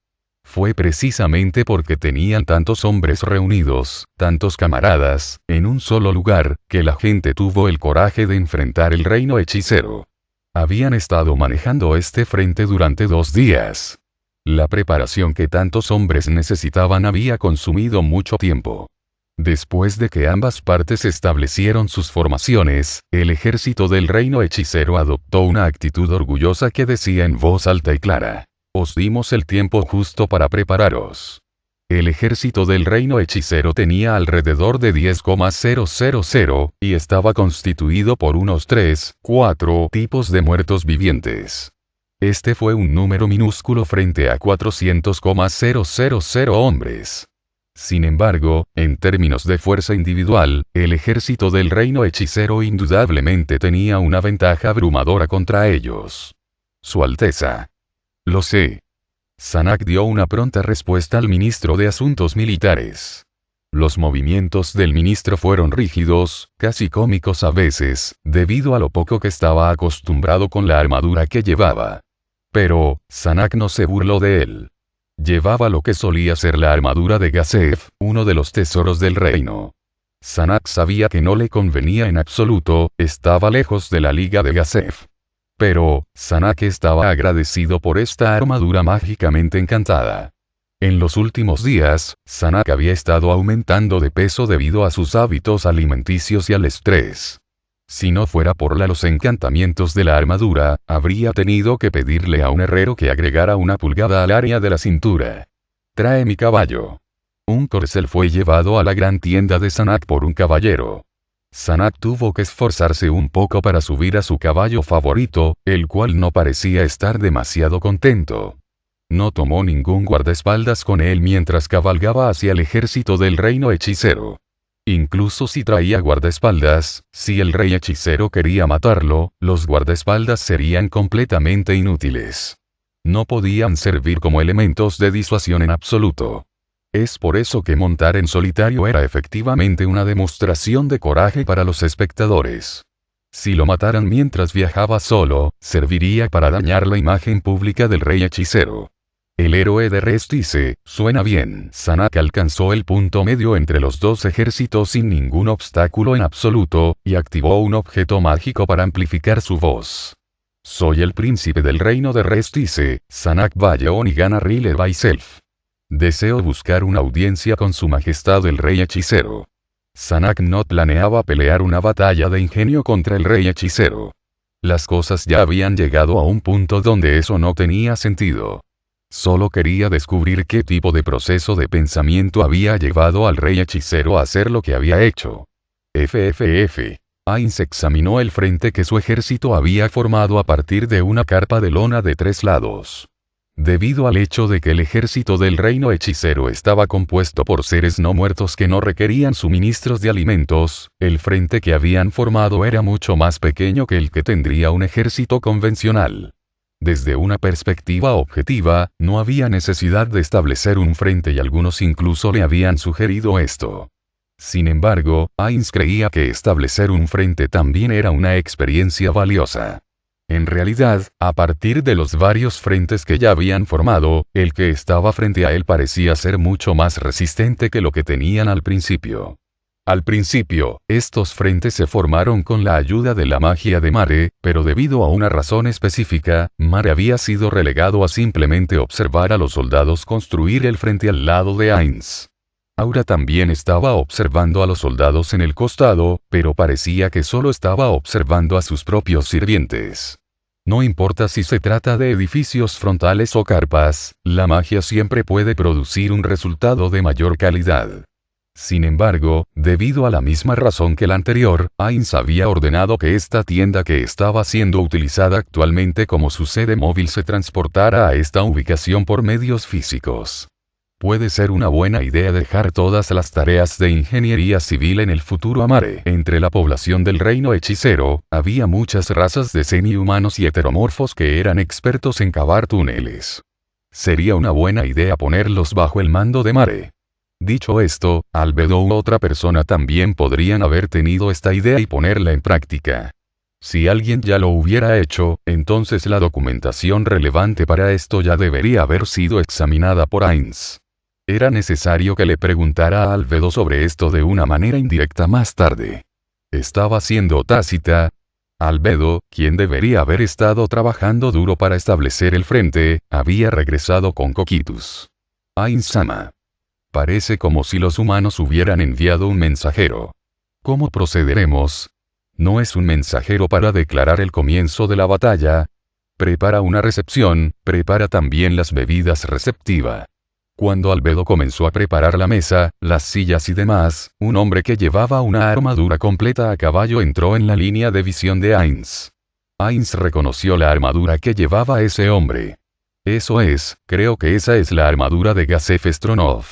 Fue precisamente porque tenían tantos hombres reunidos, tantos camaradas, en un solo lugar, que la gente tuvo el coraje de enfrentar el reino hechicero. Habían estado manejando este frente durante 2 días. La preparación que tantos hombres necesitaban había consumido mucho tiempo. Después de que ambas partes establecieron sus formaciones, el ejército del reino hechicero adoptó una actitud orgullosa que decía en voz alta y clara: os dimos el tiempo justo para prepararos. El ejército del reino hechicero tenía alrededor de 10,000 y estaba constituido por unos 3-4 tipos de muertos vivientes. Este fue un número minúsculo frente a 400,000 hombres. Sin embargo, en términos de fuerza individual, el ejército del reino hechicero indudablemente tenía una ventaja abrumadora contra ellos. Su Alteza. Lo sé. Sanak dio una pronta respuesta al ministro de Asuntos Militares. Los movimientos del ministro fueron rígidos, casi cómicos a veces, debido a lo poco que estaba acostumbrado con la armadura que llevaba. Pero, Sanak no se burló de él. Llevaba lo que solía ser la armadura de Gazef, uno de los tesoros del reino. Sanak sabía que no le convenía en absoluto, estaba lejos de la liga de Gazef. Pero, Sanak estaba agradecido por esta armadura mágicamente encantada. En los últimos días, Sanak había estado aumentando de peso debido a sus hábitos alimenticios y al estrés. Si no fuera por los encantamientos de la armadura, habría tenido que pedirle a un herrero que agregara 1 pulgada al área de la cintura. Trae mi caballo. Un corcel fue llevado a la gran tienda de Sanak por un caballero. Sanak tuvo que esforzarse un poco para subir a su caballo favorito, el cual no parecía estar demasiado contento. No tomó ningún guardaespaldas con él mientras cabalgaba hacia el ejército del reino hechicero. Incluso si traía guardaespaldas, si el rey hechicero quería matarlo, los guardaespaldas serían completamente inútiles. No podían servir como elementos de disuasión en absoluto. Es por eso que montar en solitario era efectivamente una demostración de coraje para los espectadores. Si lo mataran mientras viajaba solo, serviría para dañar la imagen pública del rey hechicero. El héroe de Restice, suena bien. Sanak alcanzó el punto medio entre los dos ejércitos sin ningún obstáculo en absoluto, y activó un objeto mágico para amplificar su voz. Soy el príncipe del reino de Restice, Sanak Bayon y Gana Rile Baiself. Deseo buscar una audiencia con su majestad el rey hechicero. Sanak no planeaba pelear una batalla de ingenio contra el rey hechicero. Las cosas ya habían llegado a un punto donde eso no tenía sentido. Solo quería descubrir qué tipo de proceso de pensamiento había llevado al rey hechicero a hacer lo que había hecho. Ainz examinó el frente que su ejército había formado a partir de una carpa de lona de 3 lados. Debido al hecho de que el ejército del reino hechicero estaba compuesto por seres no muertos que no requerían suministros de alimentos, el frente que habían formado era mucho más pequeño que el que tendría un ejército convencional. Desde una perspectiva objetiva, no había necesidad de establecer un frente y algunos incluso le habían sugerido esto. Sin embargo, Ainz creía que establecer un frente también era una experiencia valiosa. En realidad, a partir de los varios frentes que ya habían formado, el que estaba frente a él parecía ser mucho más resistente que lo que tenían al principio. Al principio, estos frentes se formaron con la ayuda de la magia de Mare, pero debido a una razón específica, Mare había sido relegado a simplemente observar a los soldados construir el frente al lado de Ainz. Aura también estaba observando a los soldados en el costado, pero parecía que solo estaba observando a sus propios sirvientes. No importa si se trata de edificios frontales o carpas, la magia siempre puede producir un resultado de mayor calidad. Sin embargo, debido a la misma razón que la anterior, Ainz había ordenado que esta tienda que estaba siendo utilizada actualmente como su sede móvil se transportara a esta ubicación por medios físicos. Puede ser una buena idea dejar todas las tareas de ingeniería civil en el futuro a Mare. Entre la población del reino hechicero, había muchas razas de semi-humanos y heteromorfos que eran expertos en cavar túneles. Sería una buena idea ponerlos bajo el mando de Mare. Dicho esto, Albedo u otra persona también podrían haber tenido esta idea y ponerla en práctica. Si alguien ya lo hubiera hecho, entonces la documentación relevante para esto ya debería haber sido examinada por Ainz. Era necesario que le preguntara a Albedo sobre esto de una manera indirecta más tarde. Estaba siendo tácita. Albedo, quien debería haber estado trabajando duro para establecer el frente, había regresado con Coquitus. Ainz-sama. Parece como si los humanos hubieran enviado un mensajero. ¿Cómo procederemos? No es un mensajero para declarar el comienzo de la batalla. Prepara una recepción, prepara también las bebidas receptiva. Cuando Albedo comenzó a preparar la mesa, las sillas y demás, un hombre que llevaba una armadura completa a caballo entró en la línea de visión de Ainz. Ainz reconoció la armadura que llevaba ese hombre. Eso es, creo que esa es la armadura de Gazef Stronov.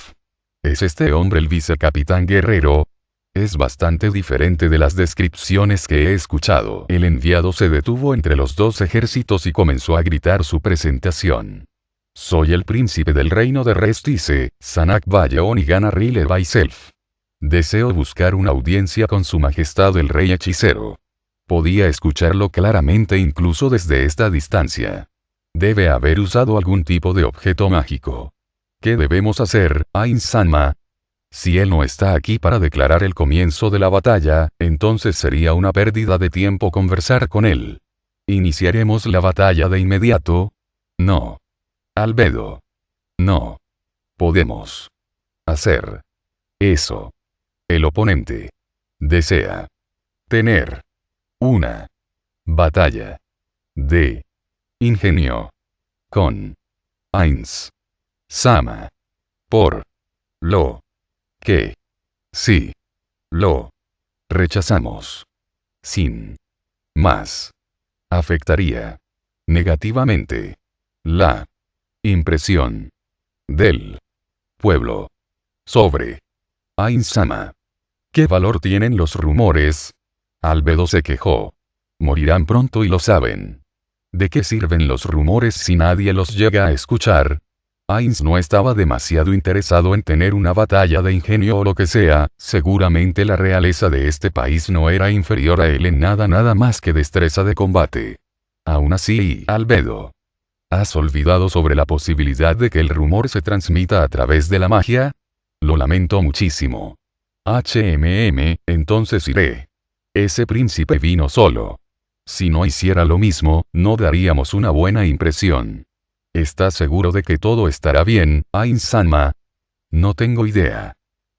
¿Es este hombre el vicecapitán guerrero? Es bastante diferente de las descripciones que he escuchado. El enviado se detuvo entre los dos ejércitos y comenzó a gritar su presentación. Soy el príncipe del reino de Restice, Sanak Bayaon y Gana Rile Baiself. Deseo buscar una audiencia con su majestad el rey hechicero. Podía escucharlo claramente incluso desde esta distancia. Debe haber usado algún tipo de objeto mágico. ¿Qué debemos hacer, Ainz-sama? Si él no está aquí para declarar el comienzo de la batalla, entonces sería una pérdida de tiempo conversar con él. ¿Iniciaremos la batalla de inmediato? No. Albedo. No. Podemos hacer eso. El oponente desea tener una batalla de ingenio con Ainz-sama. Por lo que si lo rechazamos sin más, afectaría negativamente la impresión del pueblo sobre Ainz-sama. ¿Qué valor tienen los rumores? Albedo se quejó. Morirán pronto y lo saben. ¿De qué sirven los rumores si nadie los llega a escuchar? Ainz no estaba demasiado interesado en tener una batalla de ingenio o lo que sea, seguramente la realeza de este país no era inferior a él en nada más que destreza de combate. Aún así, Albedo, ¿has olvidado sobre la posibilidad de que el rumor se transmita a través de la magia? Lo lamento muchísimo. Entonces iré. Ese príncipe vino solo. Si no hiciera lo mismo, no daríamos una buena impresión. ¿Estás seguro de que todo estará bien, Ainz-sama? No tengo idea.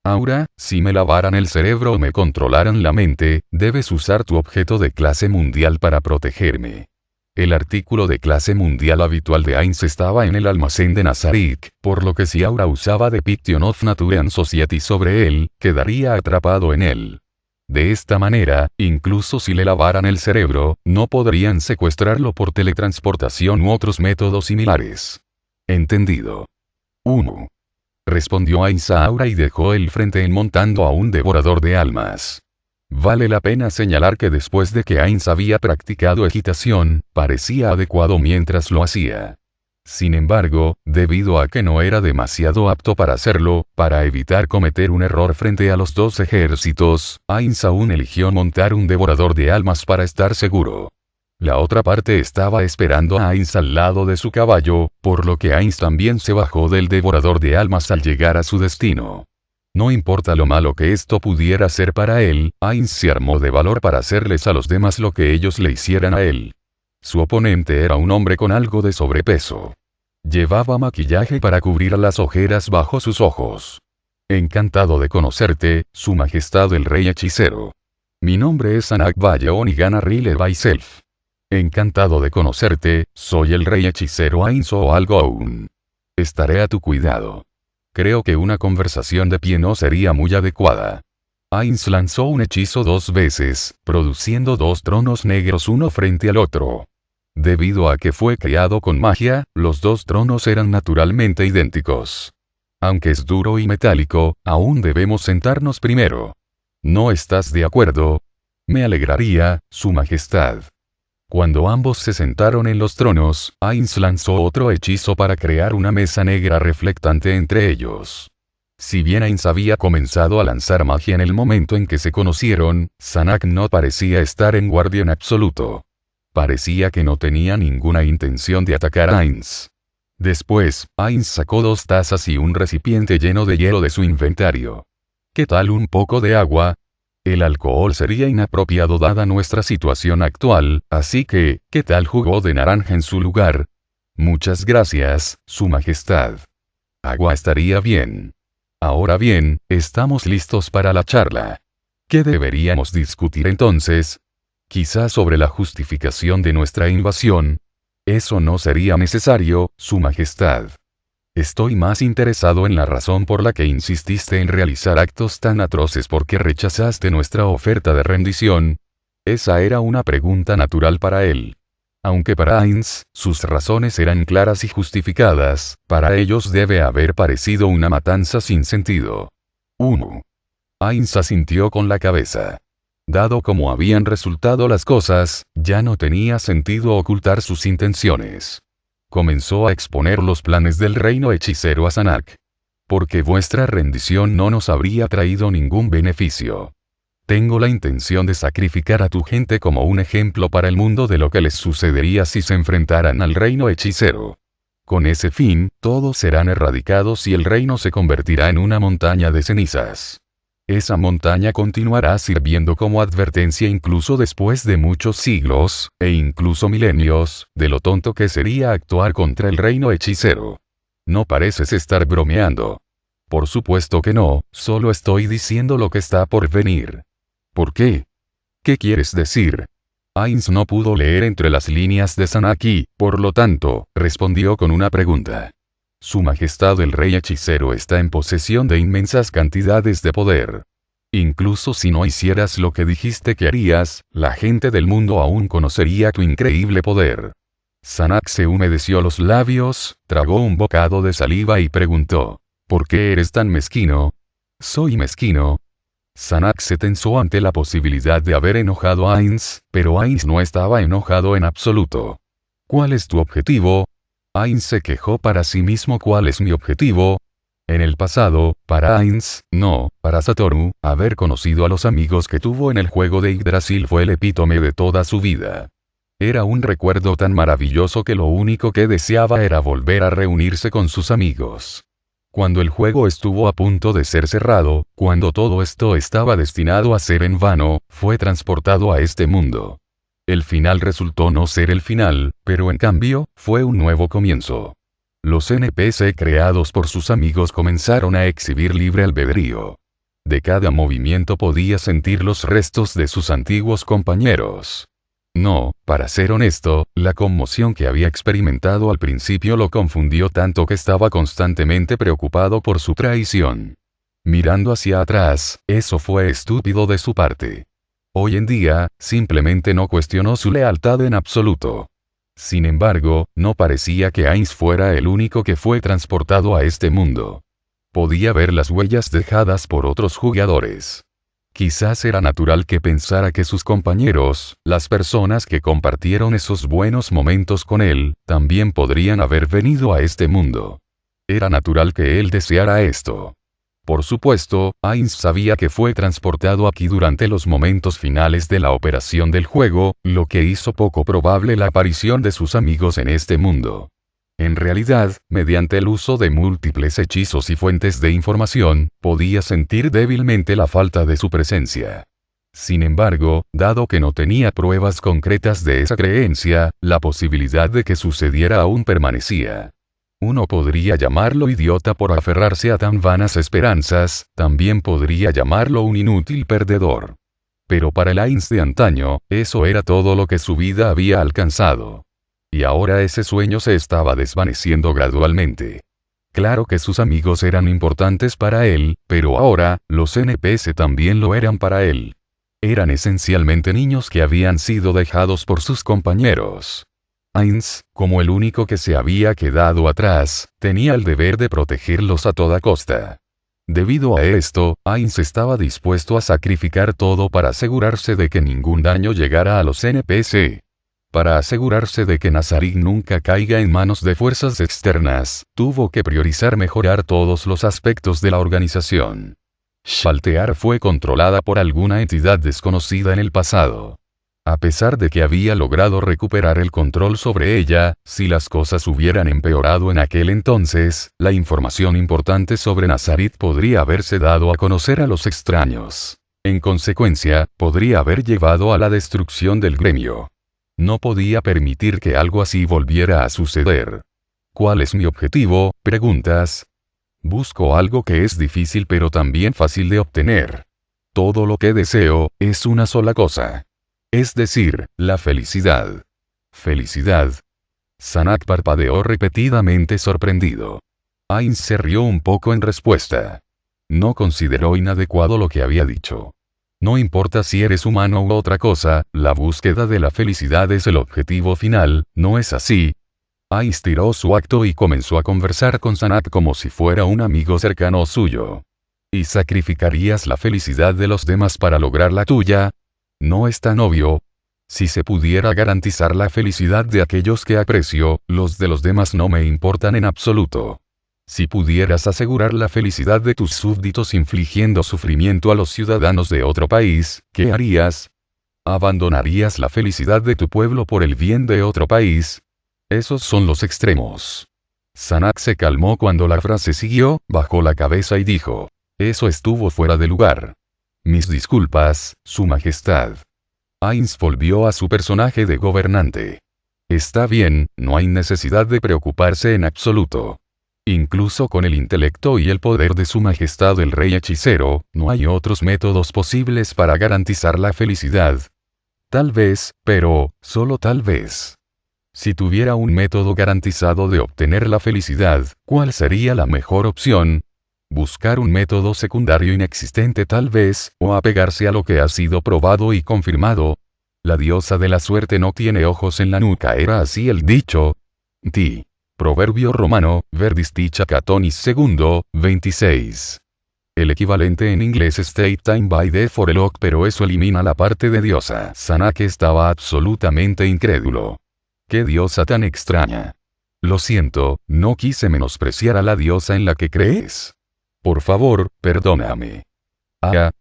Ahora, si me lavaran el cerebro o me controlaran la mente, debes usar tu objeto de clase mundial para protegerme. El artículo de clase mundial habitual de Ainz estaba en el almacén de Nazarik, por lo que si Aura usaba de Piction of Nature and Society sobre él, quedaría atrapado en él. De esta manera, incluso si le lavaran el cerebro, no podrían secuestrarlo por teletransportación u otros métodos similares. Entendido. 1. Respondió Ainz a Aura y dejó el frente en montando a un devorador de almas. Vale la pena señalar que después de que Ainz había practicado equitación, parecía adecuado mientras lo hacía. Sin embargo, debido a que no era demasiado apto para hacerlo, para evitar cometer un error frente a los dos ejércitos, Ainz aún eligió montar un devorador de almas para estar seguro. La otra parte estaba esperando a Ainz al lado de su caballo, por lo que Ainz también se bajó del devorador de almas al llegar a su destino. No importa lo malo que esto pudiera ser para él, Ainz se armó de valor para hacerles a los demás lo que ellos le hicieran a él. Su oponente era un hombre con algo de sobrepeso. Llevaba maquillaje para cubrir las ojeras bajo sus ojos. Encantado de conocerte, Su Majestad el Rey Hechicero. Mi nombre es Sanak Bayaon y Gana Rile Baiself. Encantado de conocerte, soy el Rey Hechicero Ainz o algo aún. Estaré a tu cuidado. Creo que una conversación de pie no sería muy adecuada. Ainz lanzó un hechizo 2 veces, produciendo 2 tronos negros uno frente al otro. Debido a que fue creado con magia, los 2 tronos eran naturalmente idénticos. Aunque es duro y metálico, aún debemos sentarnos primero. ¿No estás de acuerdo? Me alegraría, Su Majestad. Cuando ambos se sentaron en los tronos, Ainz lanzó otro hechizo para crear una mesa negra reflectante entre ellos. Si bien Ainz había comenzado a lanzar magia en el momento en que se conocieron, Zanak no parecía estar en guardia en absoluto. Parecía que no tenía ninguna intención de atacar a Ainz. Después, Ainz sacó 2 tazas y un recipiente lleno de hielo de su inventario. ¿Qué tal un poco de agua? El alcohol sería inapropiado dada nuestra situación actual, así que, ¿qué tal jugo de naranja en su lugar? Muchas gracias, Su Majestad. Agua estaría bien. Ahora bien, estamos listos para la charla. ¿Qué deberíamos discutir entonces? Quizás sobre la justificación de nuestra invasión. Eso no sería necesario, Su Majestad. Estoy más interesado en la razón por la que insististe en realizar actos tan atroces porque rechazaste nuestra oferta de rendición. Esa era una pregunta natural para él. Aunque para Ainz, sus razones eran claras y justificadas, para ellos debe haber parecido una matanza sin sentido. 1. Ainz asintió con la cabeza. Dado cómo habían resultado las cosas, ya no tenía sentido ocultar sus intenciones. Comenzó a exponer los planes del reino hechicero a Zanak. Porque vuestra rendición no nos habría traído ningún beneficio. Tengo la intención de sacrificar a tu gente como un ejemplo para el mundo de lo que les sucedería si se enfrentaran al reino hechicero. Con ese fin, todos serán erradicados y el reino se convertirá en una montaña de cenizas. Esa montaña continuará sirviendo como advertencia incluso después de muchos siglos, e incluso milenios, de lo tonto que sería actuar contra el reino hechicero. No pareces estar bromeando. Por supuesto que no, solo estoy diciendo lo que está por venir. ¿Por qué? ¿Qué quieres decir? Ainz no pudo leer entre las líneas de Zanak y, por lo tanto, respondió con una pregunta. Su Majestad el Rey Hechicero está en posesión de inmensas cantidades de poder. Incluso si no hicieras lo que dijiste que harías, la gente del mundo aún conocería tu increíble poder. Zanak se humedeció los labios, tragó un bocado de saliva y preguntó, ¿por qué eres tan mezquino? ¿Soy mezquino? Zanak se tensó ante la posibilidad de haber enojado a Ainz, pero Ainz no estaba enojado en absoluto. ¿Cuál es tu objetivo? Ainz se quejó para sí mismo. ¿Cuál es mi objetivo? En el pasado, para Ainz, no, para Satoru, haber conocido a los amigos que tuvo en el juego de Yggdrasil fue el epítome de toda su vida. Era un recuerdo tan maravilloso que lo único que deseaba era volver a reunirse con sus amigos. Cuando el juego estuvo a punto de ser cerrado, cuando todo esto estaba destinado a ser en vano, fue transportado a este mundo. El final resultó no ser el final, pero en cambio, fue un nuevo comienzo. Los NPC creados por sus amigos comenzaron a exhibir libre albedrío. De cada movimiento podía sentir los restos de sus antiguos compañeros. No, para ser honesto, la conmoción que había experimentado al principio lo confundió tanto que estaba constantemente preocupado por su traición. Mirando hacia atrás, eso fue estúpido de su parte. Hoy en día, simplemente no cuestionó su lealtad en absoluto. Sin embargo, no parecía que Ainz fuera el único que fue transportado a este mundo. Podía ver las huellas dejadas por otros jugadores. Quizás era natural que pensara que sus compañeros, las personas que compartieron esos buenos momentos con él, también podrían haber venido a este mundo. Era natural que él deseara esto. Por supuesto, Ainz sabía que fue transportado aquí durante los momentos finales de la operación del juego, lo que hizo poco probable la aparición de sus amigos en este mundo. En realidad, mediante el uso de múltiples hechizos y fuentes de información, podía sentir débilmente la falta de su presencia. Sin embargo, dado que no tenía pruebas concretas de esa creencia, la posibilidad de que sucediera aún permanecía. Uno podría llamarlo idiota por aferrarse a tan vanas esperanzas, también podría llamarlo un inútil perdedor. Pero para el Ainz de antaño, eso era todo lo que su vida había alcanzado. Y ahora ese sueño se estaba desvaneciendo gradualmente. Claro que sus amigos eran importantes para él, pero ahora, los NPC también lo eran para él. Eran esencialmente niños que habían sido dejados por sus compañeros. Ainz, como el único que se había quedado atrás, tenía el deber de protegerlos a toda costa. Debido a esto, Ainz estaba dispuesto a sacrificar todo para asegurarse de que ningún daño llegara a los NPC. Para asegurarse de que Nazarik nunca caiga en manos de fuerzas externas, tuvo que priorizar mejorar todos los aspectos de la organización. Shaltear fue controlada por alguna entidad desconocida en el pasado. A pesar de que había logrado recuperar el control sobre ella, si las cosas hubieran empeorado en aquel entonces, la información importante sobre Nazarit podría haberse dado a conocer a los extraños. En consecuencia, podría haber llevado a la destrucción del gremio. No podía permitir que algo así volviera a suceder. ¿Cuál es mi objetivo?, preguntas. Busco algo que es difícil pero también fácil de obtener. Todo lo que deseo, es una sola cosa. Es decir, la felicidad. ¿Felicidad? Sanak parpadeó repetidamente sorprendido. Ainz se rió un poco en respuesta. No consideró inadecuado lo que había dicho. No importa si eres humano u otra cosa, la búsqueda de la felicidad es el objetivo final, ¿no es así? Ainz tiró su acto y comenzó a conversar con Sanak como si fuera un amigo cercano suyo. ¿Y sacrificarías la felicidad de los demás para lograr la tuya? No es tan obvio. Si se pudiera garantizar la felicidad de aquellos que aprecio, los de los demás no me importan en absoluto. Si pudieras asegurar la felicidad de tus súbditos infligiendo sufrimiento a los ciudadanos de otro país, ¿qué harías? ¿Abandonarías la felicidad de tu pueblo por el bien de otro país? Esos son los extremos. Sanak se calmó cuando la frase siguió, bajó la cabeza y dijo: eso estuvo fuera de lugar. Mis disculpas, Su Majestad. Ainz volvió a su personaje de gobernante. Está bien, no hay necesidad de preocuparse en absoluto. Incluso con el intelecto y el poder de Su Majestad el Rey Hechicero, no hay otros métodos posibles para garantizar la felicidad. Tal vez, pero, solo tal vez. Si tuviera un método garantizado de obtener la felicidad, ¿cuál sería la mejor opción? Buscar un método secundario inexistente tal vez, o apegarse a lo que ha sido probado y confirmado. La diosa de la suerte no tiene ojos en la nuca, era así el dicho. Ti. Proverbio romano, Verdisticha Catonis II, 26. El equivalente en inglés State Time by the Forelock, pero eso elimina la parte de diosa. Sanak estaba absolutamente incrédulo. ¡Qué diosa tan extraña! Lo siento, no quise menospreciar a la diosa en la que crees. Por favor, perdóname.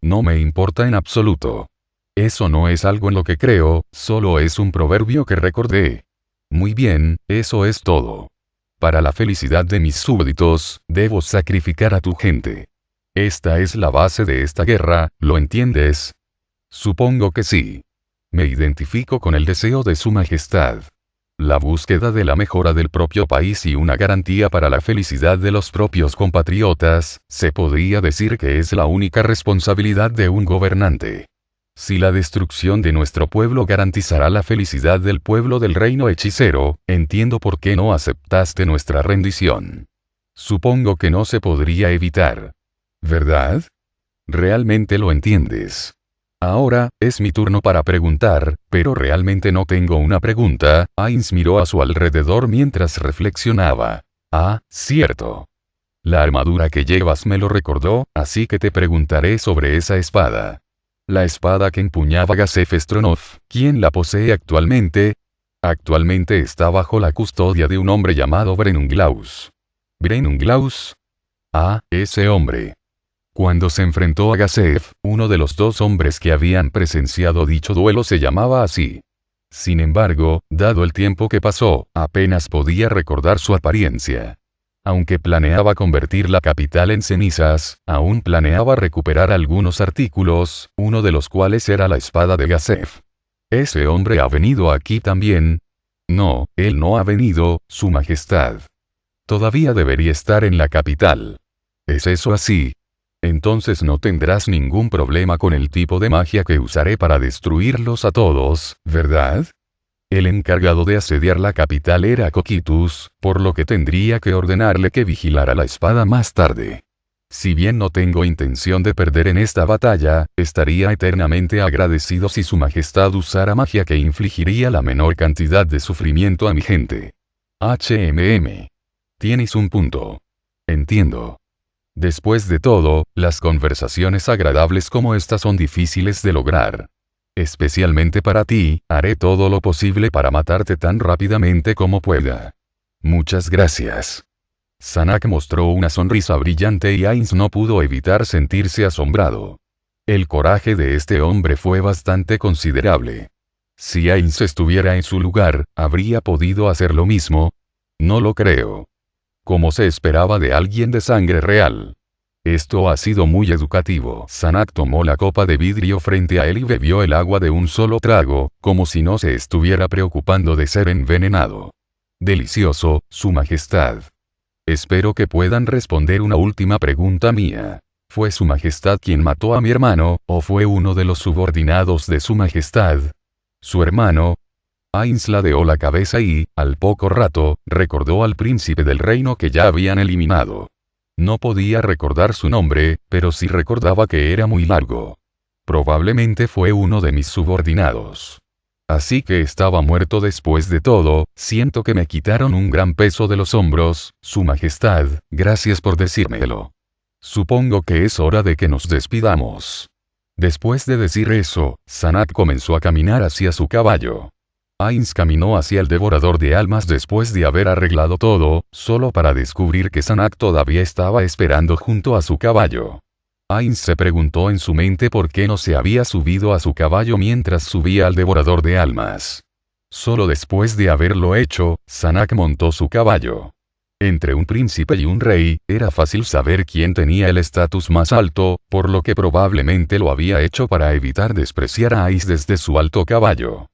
No me importa en absoluto. Eso no es algo en lo que creo, solo es un proverbio que recordé. Muy bien, eso es todo. Para la felicidad de mis súbditos, debo sacrificar a tu gente. Esta es la base de esta guerra, ¿lo entiendes? Supongo que sí. Me identifico con el deseo de Su Majestad. La búsqueda de la mejora del propio país y una garantía para la felicidad de los propios compatriotas, se podría decir que es la única responsabilidad de un gobernante. Si la destrucción de nuestro pueblo garantizará la felicidad del pueblo del reino hechicero, entiendo por qué no aceptaste nuestra rendición. Supongo que no se podría evitar. ¿Verdad? Realmente lo entiendes. Ahora, es mi turno para preguntar, pero realmente no tengo una pregunta. Ainz miró a su alrededor mientras reflexionaba. Cierto. La armadura que llevas me lo recordó, así que te preguntaré sobre esa espada. La espada que empuñaba Gasef Stronov, ¿quién la posee actualmente? Actualmente está bajo la custodia de un hombre llamado Brenunglaus. ¿Brenunglaus? Ese hombre. Cuando se enfrentó a Gasef, uno de los dos hombres que habían presenciado dicho duelo se llamaba así. Sin embargo, dado el tiempo que pasó, apenas podía recordar su apariencia. Aunque planeaba convertir la capital en cenizas, aún planeaba recuperar algunos artículos, uno de los cuales era la espada de Gasef. ¿Ese hombre ha venido aquí también? No, él no ha venido, Su Majestad. Todavía debería estar en la capital. ¿Es eso así? Entonces no tendrás ningún problema con el tipo de magia que usaré para destruirlos a todos, ¿verdad? El encargado de asediar la capital era Coquitus, por lo que tendría que ordenarle que vigilara la espada más tarde. Si bien no tengo intención de perder en esta batalla, estaría eternamente agradecido si Su Majestad usara magia que infligiría la menor cantidad de sufrimiento a mi gente. Tienes un punto. Entiendo. Después de todo, las conversaciones agradables como esta son difíciles de lograr. Especialmente para ti, haré todo lo posible para matarte tan rápidamente como pueda. Muchas gracias. Sanak mostró una sonrisa brillante y Ainz no pudo evitar sentirse asombrado. El coraje de este hombre fue bastante considerable. Si Ainz estuviera en su lugar, ¿habría podido hacer lo mismo? No lo creo. Como se esperaba de alguien de sangre real. Esto ha sido muy educativo. Sanak tomó la copa de vidrio frente a él y bebió el agua de un solo trago, como si no se estuviera preocupando de ser envenenado. Delicioso, Su Majestad. Espero que puedan responder una última pregunta mía. ¿Fue Su Majestad quien mató a mi hermano, o fue uno de los subordinados de Su Majestad? ¿Su hermano? Ainz ladeó la cabeza y, al poco rato, recordó al príncipe del reino que ya habían eliminado. No podía recordar su nombre, pero sí recordaba que era muy largo. Probablemente fue uno de mis subordinados. Así que estaba muerto después de todo. Siento que me quitaron un gran peso de los hombros, Su Majestad, gracias por decírmelo. Supongo que es hora de que nos despidamos. Después de decir eso, Sanak comenzó a caminar hacia su caballo. Ainz caminó hacia el devorador de almas después de haber arreglado todo, solo para descubrir que Sanak todavía estaba esperando junto a su caballo. Ainz se preguntó en su mente por qué no se había subido a su caballo mientras subía al devorador de almas. Solo después de haberlo hecho, Sanak montó su caballo. Entre un príncipe y un rey, era fácil saber quién tenía el estatus más alto, por lo que probablemente lo había hecho para evitar despreciar a Ainz desde su alto caballo.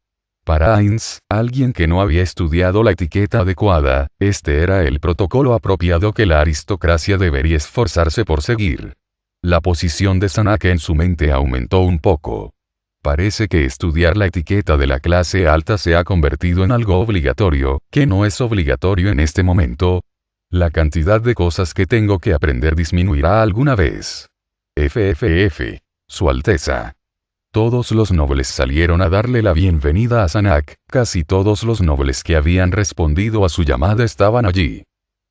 Para Ainz, alguien que no había estudiado la etiqueta adecuada, este era el protocolo apropiado que la aristocracia debería esforzarse por seguir. La posición de Sanak en su mente aumentó un poco. Parece que estudiar la etiqueta de la clase alta se ha convertido en algo obligatorio, que no es obligatorio en este momento. La cantidad de cosas que tengo que aprender disminuirá alguna vez. FFF. Su Alteza. Todos los nobles salieron a darle la bienvenida a Sanak, casi todos los nobles que habían respondido a su llamada estaban allí.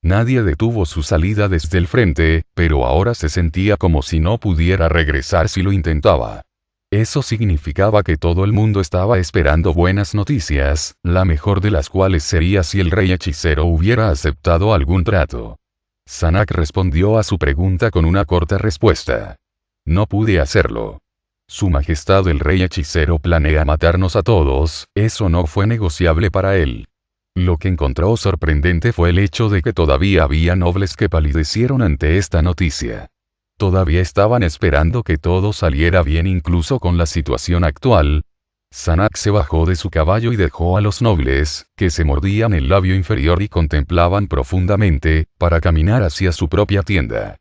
Nadie detuvo su salida desde el frente, pero ahora se sentía como si no pudiera regresar si lo intentaba. Eso significaba que todo el mundo estaba esperando buenas noticias, la mejor de las cuales sería si el rey hechicero hubiera aceptado algún trato. Sanak respondió a su pregunta con una corta respuesta. No pude hacerlo. Su Majestad el Rey Hechicero planea matarnos a todos, eso no fue negociable para él. Lo que encontró sorprendente fue el hecho de que todavía había nobles que palidecieron ante esta noticia. Todavía estaban esperando que todo saliera bien incluso con la situación actual. Sanak se bajó de su caballo y dejó a los nobles, que se mordían el labio inferior y contemplaban profundamente, para caminar hacia su propia tienda.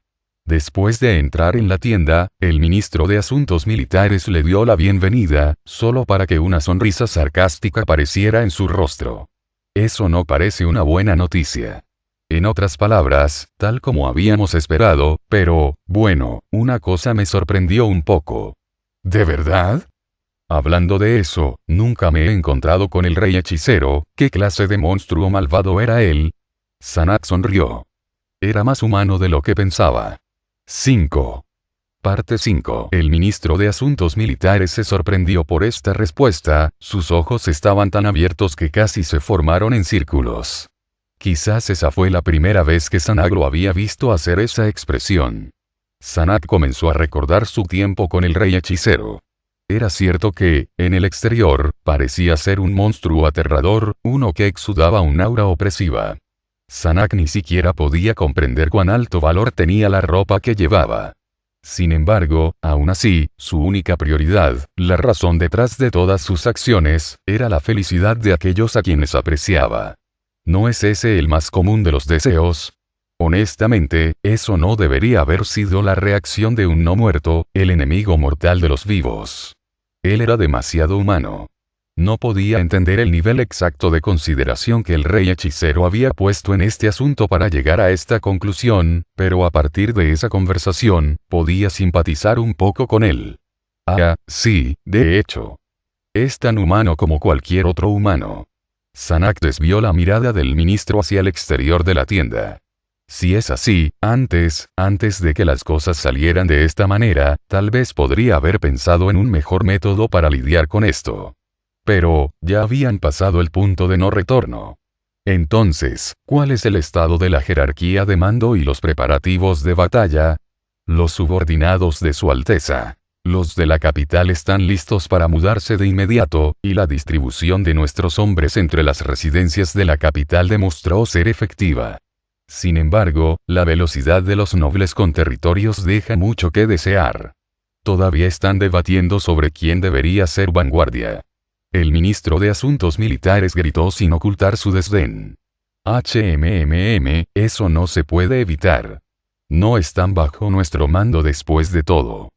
Después de entrar en la tienda, el ministro de Asuntos Militares le dio la bienvenida, solo para que una sonrisa sarcástica apareciera en su rostro. Eso no parece una buena noticia. En otras palabras, tal como habíamos esperado, pero, bueno, una cosa me sorprendió un poco. ¿De verdad? Hablando de eso, nunca me he encontrado con el rey hechicero. ¿Qué clase de monstruo malvado era él? Sanak sonrió. Era más humano de lo que pensaba. 5. Parte 5. El ministro de Asuntos Militares se sorprendió por esta respuesta, sus ojos estaban tan abiertos que casi se formaron en círculos. Quizás esa fue la primera vez que Sanak lo había visto hacer esa expresión. Sanak comenzó a recordar su tiempo con el rey hechicero. Era cierto que, en el exterior, parecía ser un monstruo aterrador, uno que exudaba un aura opresiva. Sanak ni siquiera podía comprender cuán alto valor tenía la ropa que llevaba. Sin embargo, aún así, su única prioridad, la razón detrás de todas sus acciones, era la felicidad de aquellos a quienes apreciaba. ¿No es ese el más común de los deseos? Honestamente, eso no debería haber sido la reacción de un no muerto, el enemigo mortal de los vivos. Él era demasiado humano. No podía entender el nivel exacto de consideración que el rey hechicero había puesto en este asunto para llegar a esta conclusión, pero a partir de esa conversación, podía simpatizar un poco con él. Ah, sí, de hecho. Es tan humano como cualquier otro humano. Sanak desvió la mirada del ministro hacia el exterior de la tienda. Si es así, antes de que las cosas salieran de esta manera, tal vez podría haber pensado en un mejor método para lidiar con esto. Pero, ya habían pasado el punto de no retorno. Entonces, ¿cuál es el estado de la jerarquía de mando y los preparativos de batalla? Los subordinados de Su Alteza. Los de la capital están listos para mudarse de inmediato, y la distribución de nuestros hombres entre las residencias de la capital demostró ser efectiva. Sin embargo, la velocidad de los nobles con territorios deja mucho que desear. Todavía están debatiendo sobre quién debería ser vanguardia. El ministro de Asuntos Militares gritó sin ocultar su desdén. Eso no se puede evitar. No están bajo nuestro mando después de todo.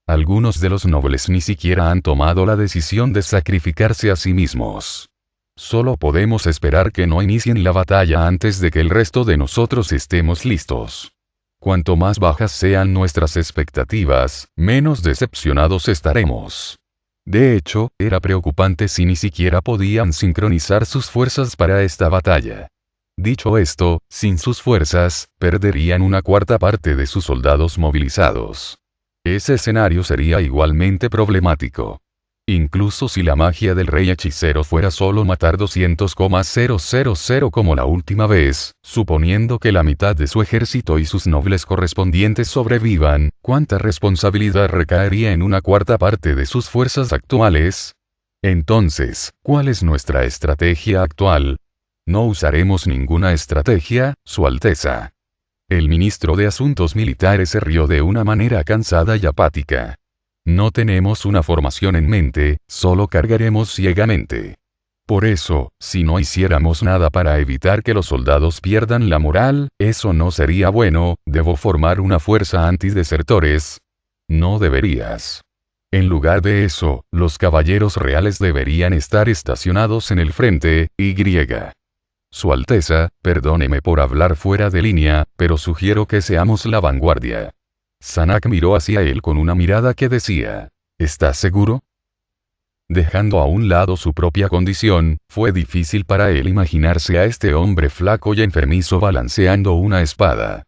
Algunos de los nobles ni siquiera han tomado la decisión de sacrificarse a sí mismos. Solo podemos esperar que no inicien la batalla antes de que el resto de nosotros estemos listos. Cuanto más bajas sean nuestras expectativas, menos decepcionados estaremos. De hecho, era preocupante si ni siquiera podían sincronizar sus fuerzas para esta batalla. Dicho esto, sin sus fuerzas, perderían una cuarta parte de sus soldados movilizados. Ese escenario sería igualmente problemático. Incluso si la magia del rey hechicero fuera solo matar 200,000 como la última vez, suponiendo que la mitad de su ejército y sus nobles correspondientes sobrevivan, ¿cuánta responsabilidad recaería en una cuarta parte de sus fuerzas actuales? Entonces, ¿cuál es nuestra estrategia actual? No usaremos ninguna estrategia, Su Alteza. El ministro de Asuntos Militares se rió de una manera cansada y apática. No tenemos una formación en mente, solo cargaremos ciegamente. Por eso, si no hiciéramos nada para evitar que los soldados pierdan la moral, eso no sería bueno. ¿Debo formar una fuerza antidesertores? No deberías. En lugar de eso, los caballeros reales deberían estar estacionados en el frente, y. Su Alteza, perdóneme por hablar fuera de línea, pero sugiero que seamos la vanguardia. Sanak miró hacia él con una mirada que decía, ¿estás seguro? Dejando a un lado su propia condición, fue difícil para él imaginarse a este hombre flaco y enfermizo balanceando una espada.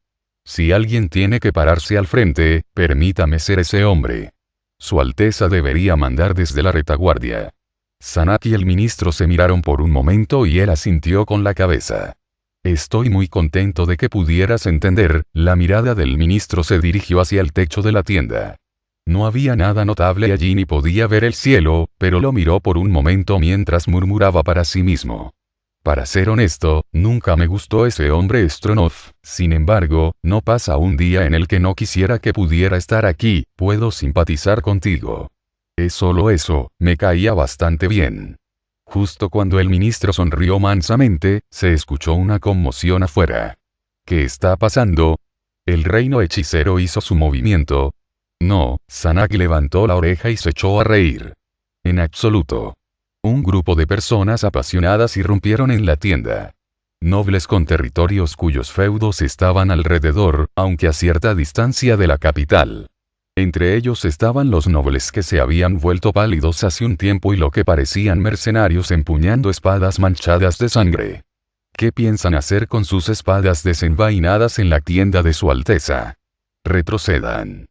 Si alguien tiene que pararse al frente, permítame ser ese hombre. Su Alteza debería mandar desde la retaguardia. Sanak y el ministro se miraron por un momento y él asintió con la cabeza. Estoy muy contento de que pudieras entender. La mirada del ministro se dirigió hacia el techo de la tienda. No había nada notable allí ni podía ver el cielo, pero lo miró por un momento mientras murmuraba para sí mismo. Para ser honesto, nunca me gustó ese hombre Stronov. Sin embargo, no pasa un día en el que no quisiera que pudiera estar aquí. Puedo simpatizar contigo. Es solo eso, me caía bastante bien. Justo cuando el ministro sonrió mansamente, se escuchó una conmoción afuera. ¿Qué está pasando? El reino hechicero hizo su movimiento. No, Sanak levantó la oreja y se echó a reír. En absoluto. Un grupo de personas apasionadas irrumpieron en la tienda. Nobles con territorios cuyos feudos estaban alrededor, aunque a cierta distancia de la capital. Entre ellos estaban los nobles que se habían vuelto pálidos hace un tiempo y lo que parecían mercenarios empuñando espadas manchadas de sangre. ¿Qué piensan hacer con sus espadas desenvainadas en la tienda de Su Alteza? Retrocedan.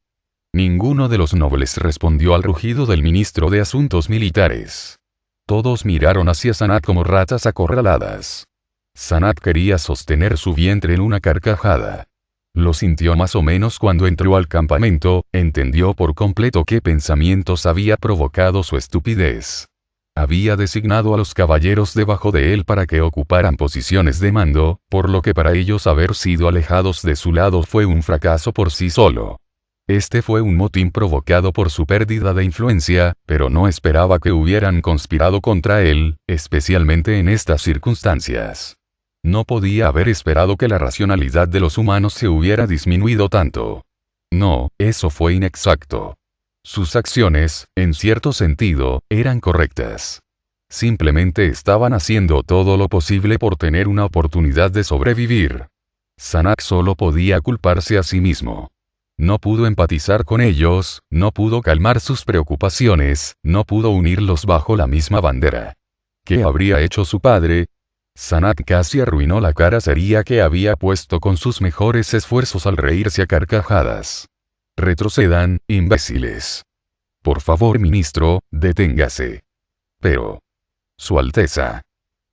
Ninguno de los nobles respondió al rugido del ministro de Asuntos Militares. Todos miraron hacia Sanak como ratas acorraladas. Sanak quería sostener su vientre en una carcajada. Lo sintió más o menos cuando entró al campamento, entendió por completo qué pensamientos había provocado su estupidez. Había designado a los caballeros debajo de él para que ocuparan posiciones de mando, por lo que para ellos haber sido alejados de su lado fue un fracaso por sí solo. Este fue un motín provocado por su pérdida de influencia, pero no esperaba que hubieran conspirado contra él, especialmente en estas circunstancias. No podía haber esperado que la racionalidad de los humanos se hubiera disminuido tanto. No, eso fue inexacto. Sus acciones, en cierto sentido, eran correctas. Simplemente estaban haciendo todo lo posible por tener una oportunidad de sobrevivir. Sanak solo podía culparse a sí mismo. No pudo empatizar con ellos, no pudo calmar sus preocupaciones, no pudo unirlos bajo la misma bandera. ¿Qué habría hecho su padre? Sanak casi arruinó la cara seria que había puesto con sus mejores esfuerzos al reírse a carcajadas. Retrocedan, imbéciles. Por favor, ministro, deténgase. Pero. Su Alteza.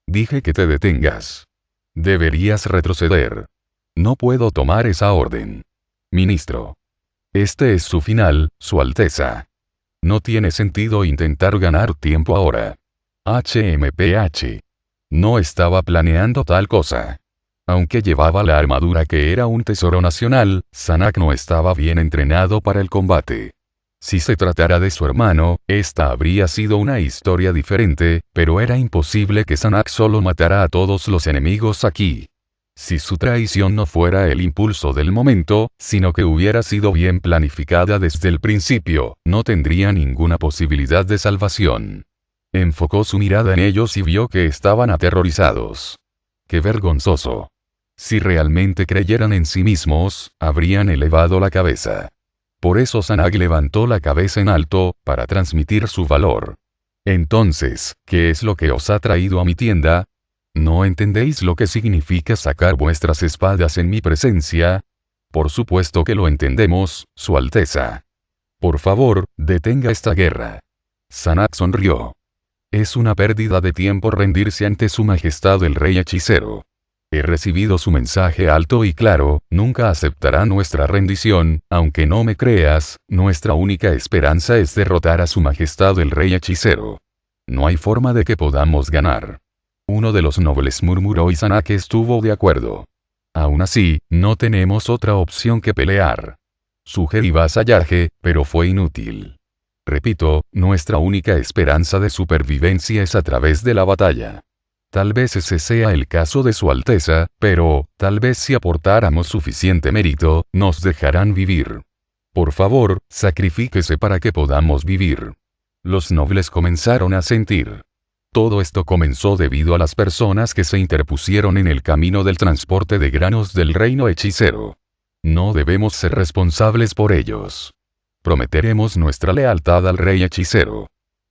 Dije que te detengas. Deberías retroceder. No puedo tomar esa orden. Ministro. Este es su final, Su Alteza. No tiene sentido intentar ganar tiempo ahora. HMPH. No estaba planeando tal cosa. Aunque llevaba la armadura que era un tesoro nacional, Sanak no estaba bien entrenado para el combate. Si se tratara de su hermano, esta habría sido una historia diferente, pero era imposible que Sanak solo matara a todos los enemigos aquí. Si su traición no fuera el impulso del momento, sino que hubiera sido bien planificada desde el principio, no tendría ninguna posibilidad de salvación. Enfocó su mirada en ellos y vio que estaban aterrorizados. ¡Qué vergonzoso! Si realmente creyeran en sí mismos, habrían elevado la cabeza. Por eso Sanak levantó la cabeza en alto, para transmitir su valor. Entonces, ¿qué es lo que os ha traído a mi tienda? ¿No entendéis lo que significa sacar vuestras espadas en mi presencia? Por supuesto que lo entendemos, Su Alteza. Por favor, detenga esta guerra. Sanak sonrió. Es una pérdida de tiempo rendirse ante su majestad el rey hechicero. He recibido su mensaje alto y claro, nunca aceptará nuestra rendición, aunque no me creas, nuestra única esperanza es derrotar a su majestad el rey hechicero. No hay forma de que podamos ganar. Uno de los nobles murmuró y Sanak estuvo de acuerdo. Aún así, no tenemos otra opción que pelear. Sugerí vasallaje, pero fue inútil. Repito, nuestra única esperanza de supervivencia es a través de la batalla. Tal vez ese sea el caso de Su Alteza, pero, tal vez si aportáramos suficiente mérito, nos dejarán vivir. Por favor, sacrifíquese para que podamos vivir. Los nobles comenzaron a sentir. Todo esto comenzó debido a las personas que se interpusieron en el camino del transporte de granos del reino hechicero. No debemos ser responsables por ellos. Prometeremos nuestra lealtad al rey hechicero.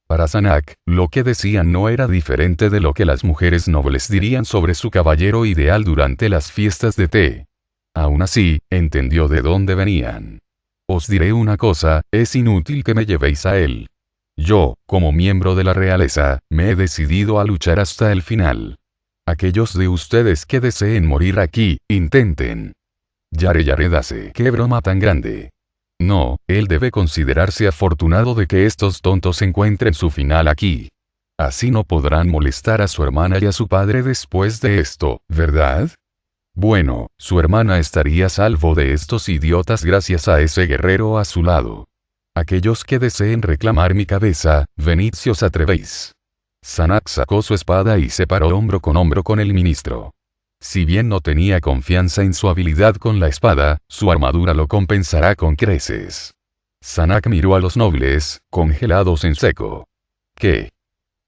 Para Sanak, lo que decían no era diferente de lo que las mujeres nobles dirían sobre su caballero ideal durante las fiestas de té. Aún así, entendió de dónde venían. Os diré una cosa, es inútil que me llevéis a él. Yo, como miembro de la realeza, me he decidido a luchar hasta el final. Aquellos de ustedes que deseen morir aquí, intenten. Yaredase, qué broma tan grande. No, él debe considerarse afortunado de que estos tontos encuentren su final aquí. Así no podrán molestar a su hermana y a su padre después de esto, ¿verdad? Bueno, su hermana estaría salvo de estos idiotas gracias a ese guerrero a su lado. Aquellos que deseen reclamar mi cabeza, venid si os atrevéis. Sanak sacó su espada y se paró hombro con el ministro. Si bien no tenía confianza en su habilidad con la espada, su armadura lo compensará con creces. Sanak miró a los nobles, congelados en seco. ¿Qué?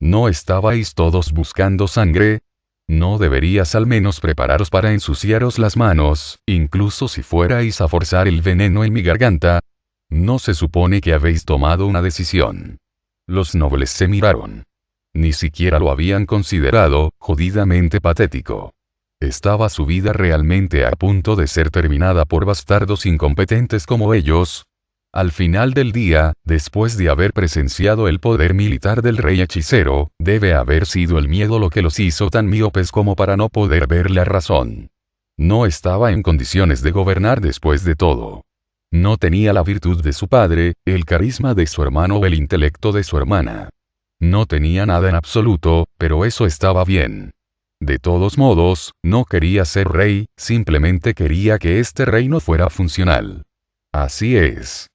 ¿No estabais todos buscando sangre? ¿No deberías al menos prepararos para ensuciaros las manos, incluso si fuerais a forzar el veneno en mi garganta? ¿No se supone que habéis tomado una decisión? Los nobles se miraron. Ni siquiera lo habían considerado, jodidamente patético. ¿Estaba su vida realmente a punto de ser terminada por bastardos incompetentes como ellos? Al final del día, después de haber presenciado el poder militar del rey hechicero, debe haber sido el miedo lo que los hizo tan míopes como para no poder ver la razón. No estaba en condiciones de gobernar después de todo. No tenía la virtud de su padre, el carisma de su hermano o el intelecto de su hermana. No tenía nada en absoluto, pero eso estaba bien. De todos modos, no quería ser rey, simplemente quería que este reino fuera funcional. Así es.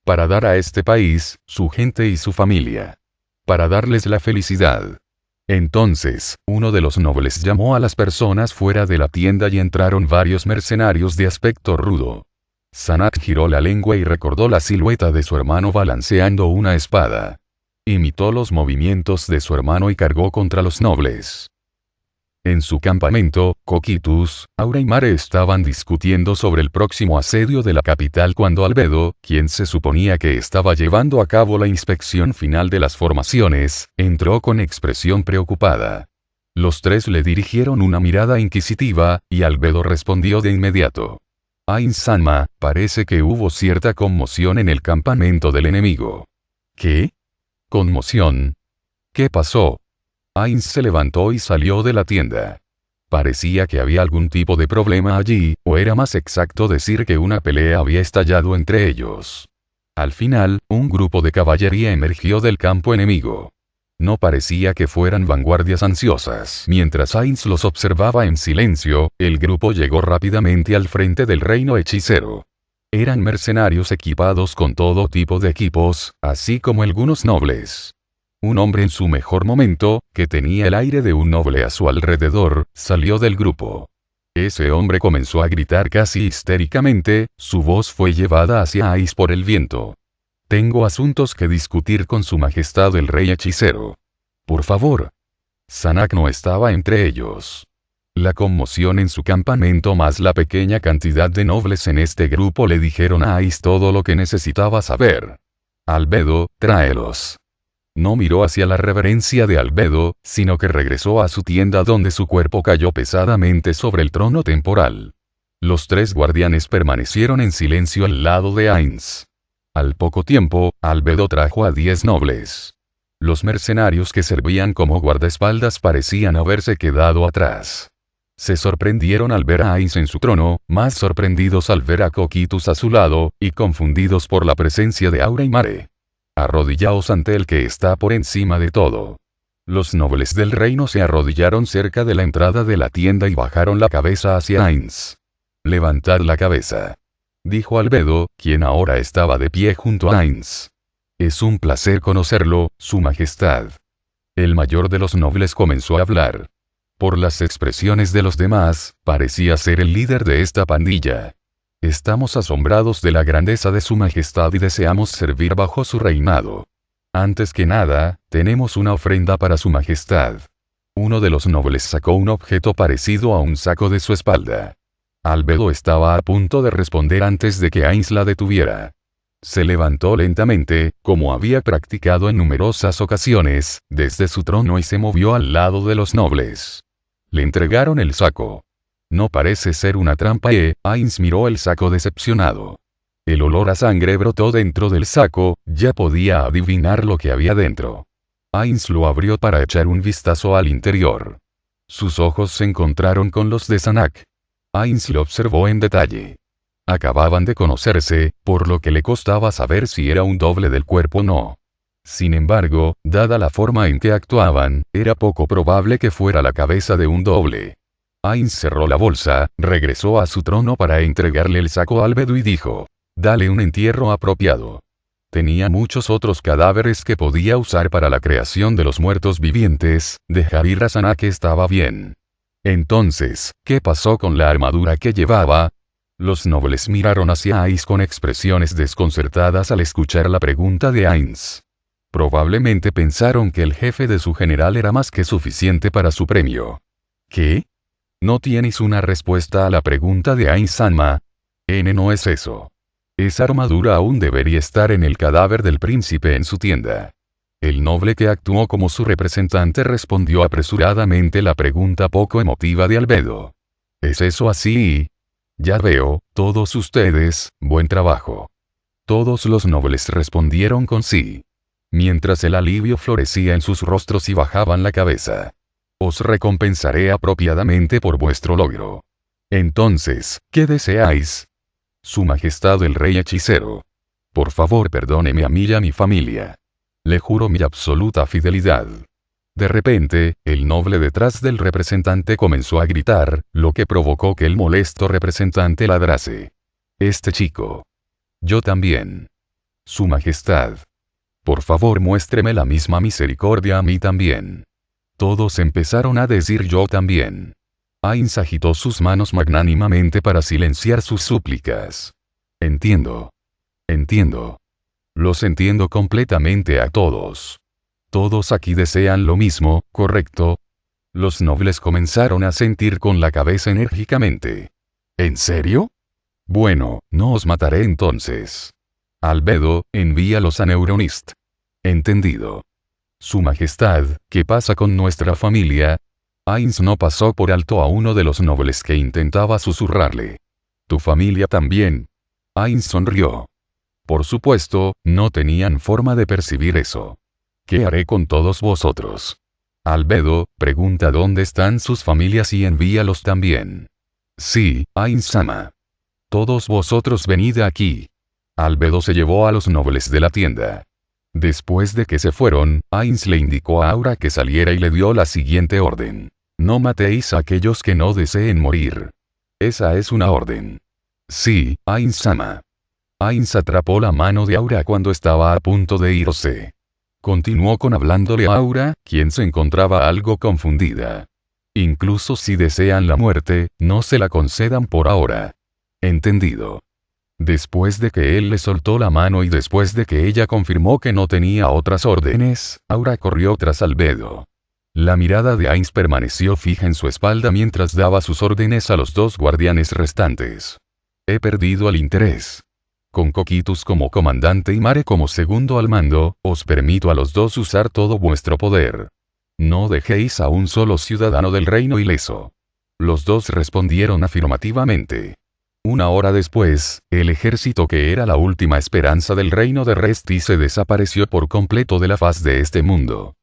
Para dar a este país, su gente y su familia. Para darles la felicidad. Entonces, uno de los nobles llamó a las personas fuera de la tienda y entraron varios mercenarios de aspecto rudo. Sanak giró la lengua y recordó la silueta de su hermano balanceando una espada. Imitó los movimientos de su hermano y cargó contra los nobles. En su campamento, Coquitus, Aura y Mare estaban discutiendo sobre el próximo asedio de la capital cuando Albedo, quien se suponía que estaba llevando a cabo la inspección final de las formaciones, entró con expresión preocupada. Los tres le dirigieron una mirada inquisitiva, y Albedo respondió de inmediato. Ainz-sama, parece que hubo cierta conmoción en el campamento del enemigo. ¿Qué? ¿Conmoción? ¿Qué pasó? Ainz se levantó y salió de la tienda. Parecía que había algún tipo de problema allí, o era más exacto decir que una pelea había estallado entre ellos. Al final, un grupo de caballería emergió del campo enemigo. No parecía que fueran vanguardias ansiosas. Mientras Ainz los observaba en silencio, el grupo llegó rápidamente al frente del reino hechicero. Eran mercenarios equipados con todo tipo de equipos, así como algunos nobles. Un hombre en su mejor momento, que tenía el aire de un noble a su alrededor, salió del grupo. Ese hombre comenzó a gritar casi histéricamente, su voz fue llevada hacia Ainz por el viento. Tengo asuntos que discutir con su majestad el rey hechicero. Por favor. Sanak no estaba entre ellos. La conmoción en su campamento más la pequeña cantidad de nobles en este grupo le dijeron a Ainz todo lo que necesitaba saber. Albedo, tráelos. No miró hacia la reverencia de Albedo, sino que regresó a su tienda donde su cuerpo cayó pesadamente sobre el trono temporal. Los tres guardianes permanecieron en silencio al lado de Ainz. Al poco tiempo, Albedo trajo a 10 nobles. Los mercenarios que servían como guardaespaldas parecían haberse quedado atrás. Se sorprendieron al ver a Ainz en su trono, más sorprendidos al ver a Coquitus a su lado, y confundidos por la presencia de Aura y Mare. Arrodillaos ante el que está por encima de todo. Los nobles del reino se arrodillaron cerca de la entrada de la tienda y bajaron la cabeza hacia Ainz. Levantad la cabeza, dijo Albedo, quien ahora estaba de pie junto a Ainz. Es un placer conocerlo, su majestad. El mayor de los nobles comenzó a hablar. Por las expresiones de los demás, parecía ser el líder de esta pandilla. Estamos asombrados de la grandeza de su majestad y deseamos servir bajo su reinado. Antes que nada, tenemos una ofrenda para su majestad. Uno de los nobles sacó un objeto parecido a un saco de su espalda. Albedo estaba a punto de responder antes de que Ainz la detuviera. Se levantó lentamente, como había practicado en numerosas ocasiones, desde su trono y se movió al lado de los nobles. Le entregaron el saco. No parece ser una trampa Ainz miró el saco decepcionado. El olor a sangre brotó dentro del saco, ya podía adivinar lo que había dentro. Ainz lo abrió para echar un vistazo al interior. Sus ojos se encontraron con los de Sanak. Ainz lo observó en detalle. Acababan de conocerse, por lo que le costaba saber si era un doble del cuerpo o no. Sin embargo, dada la forma en que actuaban, era poco probable que fuera la cabeza de un doble. Ainz cerró la bolsa, regresó a su trono para entregarle el saco a Albedo y dijo, dale un entierro apropiado. Tenía muchos otros cadáveres que podía usar para la creación de los muertos vivientes, dejar ir a Sanak estaba bien. Entonces, ¿qué pasó con la armadura que llevaba? Los nobles miraron hacia Ainz con expresiones desconcertadas al escuchar la pregunta de Ainz. Probablemente pensaron que el jefe de su general era más que suficiente para su premio. ¿Qué? ¿No tienes una respuesta a la pregunta de Ainz-sama? No es eso. Esa armadura aún debería estar en el cadáver del príncipe en su tienda. El noble que actuó como su representante respondió apresuradamente la pregunta poco emotiva de Albedo. ¿Es eso así? Ya veo, todos ustedes, buen trabajo. Todos los nobles respondieron con sí. Mientras el alivio florecía en sus rostros y bajaban la cabeza. Os recompensaré apropiadamente por vuestro logro. Entonces, ¿qué deseáis? Su majestad el rey hechicero. Por favor perdóneme a mí y a mi familia. Le juro mi absoluta fidelidad. De repente, el noble detrás del representante comenzó a gritar, lo que provocó que el molesto representante ladrase. Este chico. Yo también. Su majestad. Por favor muéstreme la misma misericordia a mí también. Todos empezaron a decir yo también. Ainz agitó sus manos magnánimamente para silenciar sus súplicas. Entiendo. Entiendo. Los entiendo completamente a todos. Todos aquí desean lo mismo, ¿correcto? Los nobles comenzaron a sentir con la cabeza enérgicamente. ¿En serio? Bueno, no os mataré entonces. Albedo, envíalos a Neuronist. Entendido. Su majestad, ¿qué pasa con nuestra familia? Ainz no pasó por alto a uno de los nobles que intentaba susurrarle. ¿Tu familia también? Ainz sonrió. Por supuesto, no tenían forma de percibir eso. ¿Qué haré con todos vosotros? Albedo, pregunta dónde están sus familias y envíalos también. Sí, Ainz-sama. Todos vosotros venid aquí. Albedo se llevó a los nobles de la tienda. Después de que se fueron, Ainz le indicó a Aura que saliera y le dio la siguiente orden. No matéis a aquellos que no deseen morir. Esa es una orden. Sí, Ainz-sama. Ainz atrapó la mano de Aura cuando estaba a punto de irse. Continuó con hablándole a Aura, quien se encontraba algo confundida. Incluso si desean la muerte, no se la concedan por ahora. Entendido. Después de que él le soltó la mano y después de que ella confirmó que no tenía otras órdenes, Aura corrió tras Albedo. La mirada de Ainz permaneció fija en su espalda mientras daba sus órdenes a los dos guardianes restantes. He perdido el interés. Con Coquitus como comandante y Mare como segundo al mando, os permito a los dos usar todo vuestro poder. No dejéis a un solo ciudadano del reino ileso. Los dos respondieron afirmativamente. Una hora después, el ejército que era la última esperanza del reino de Restice desapareció por completo de la faz de este mundo.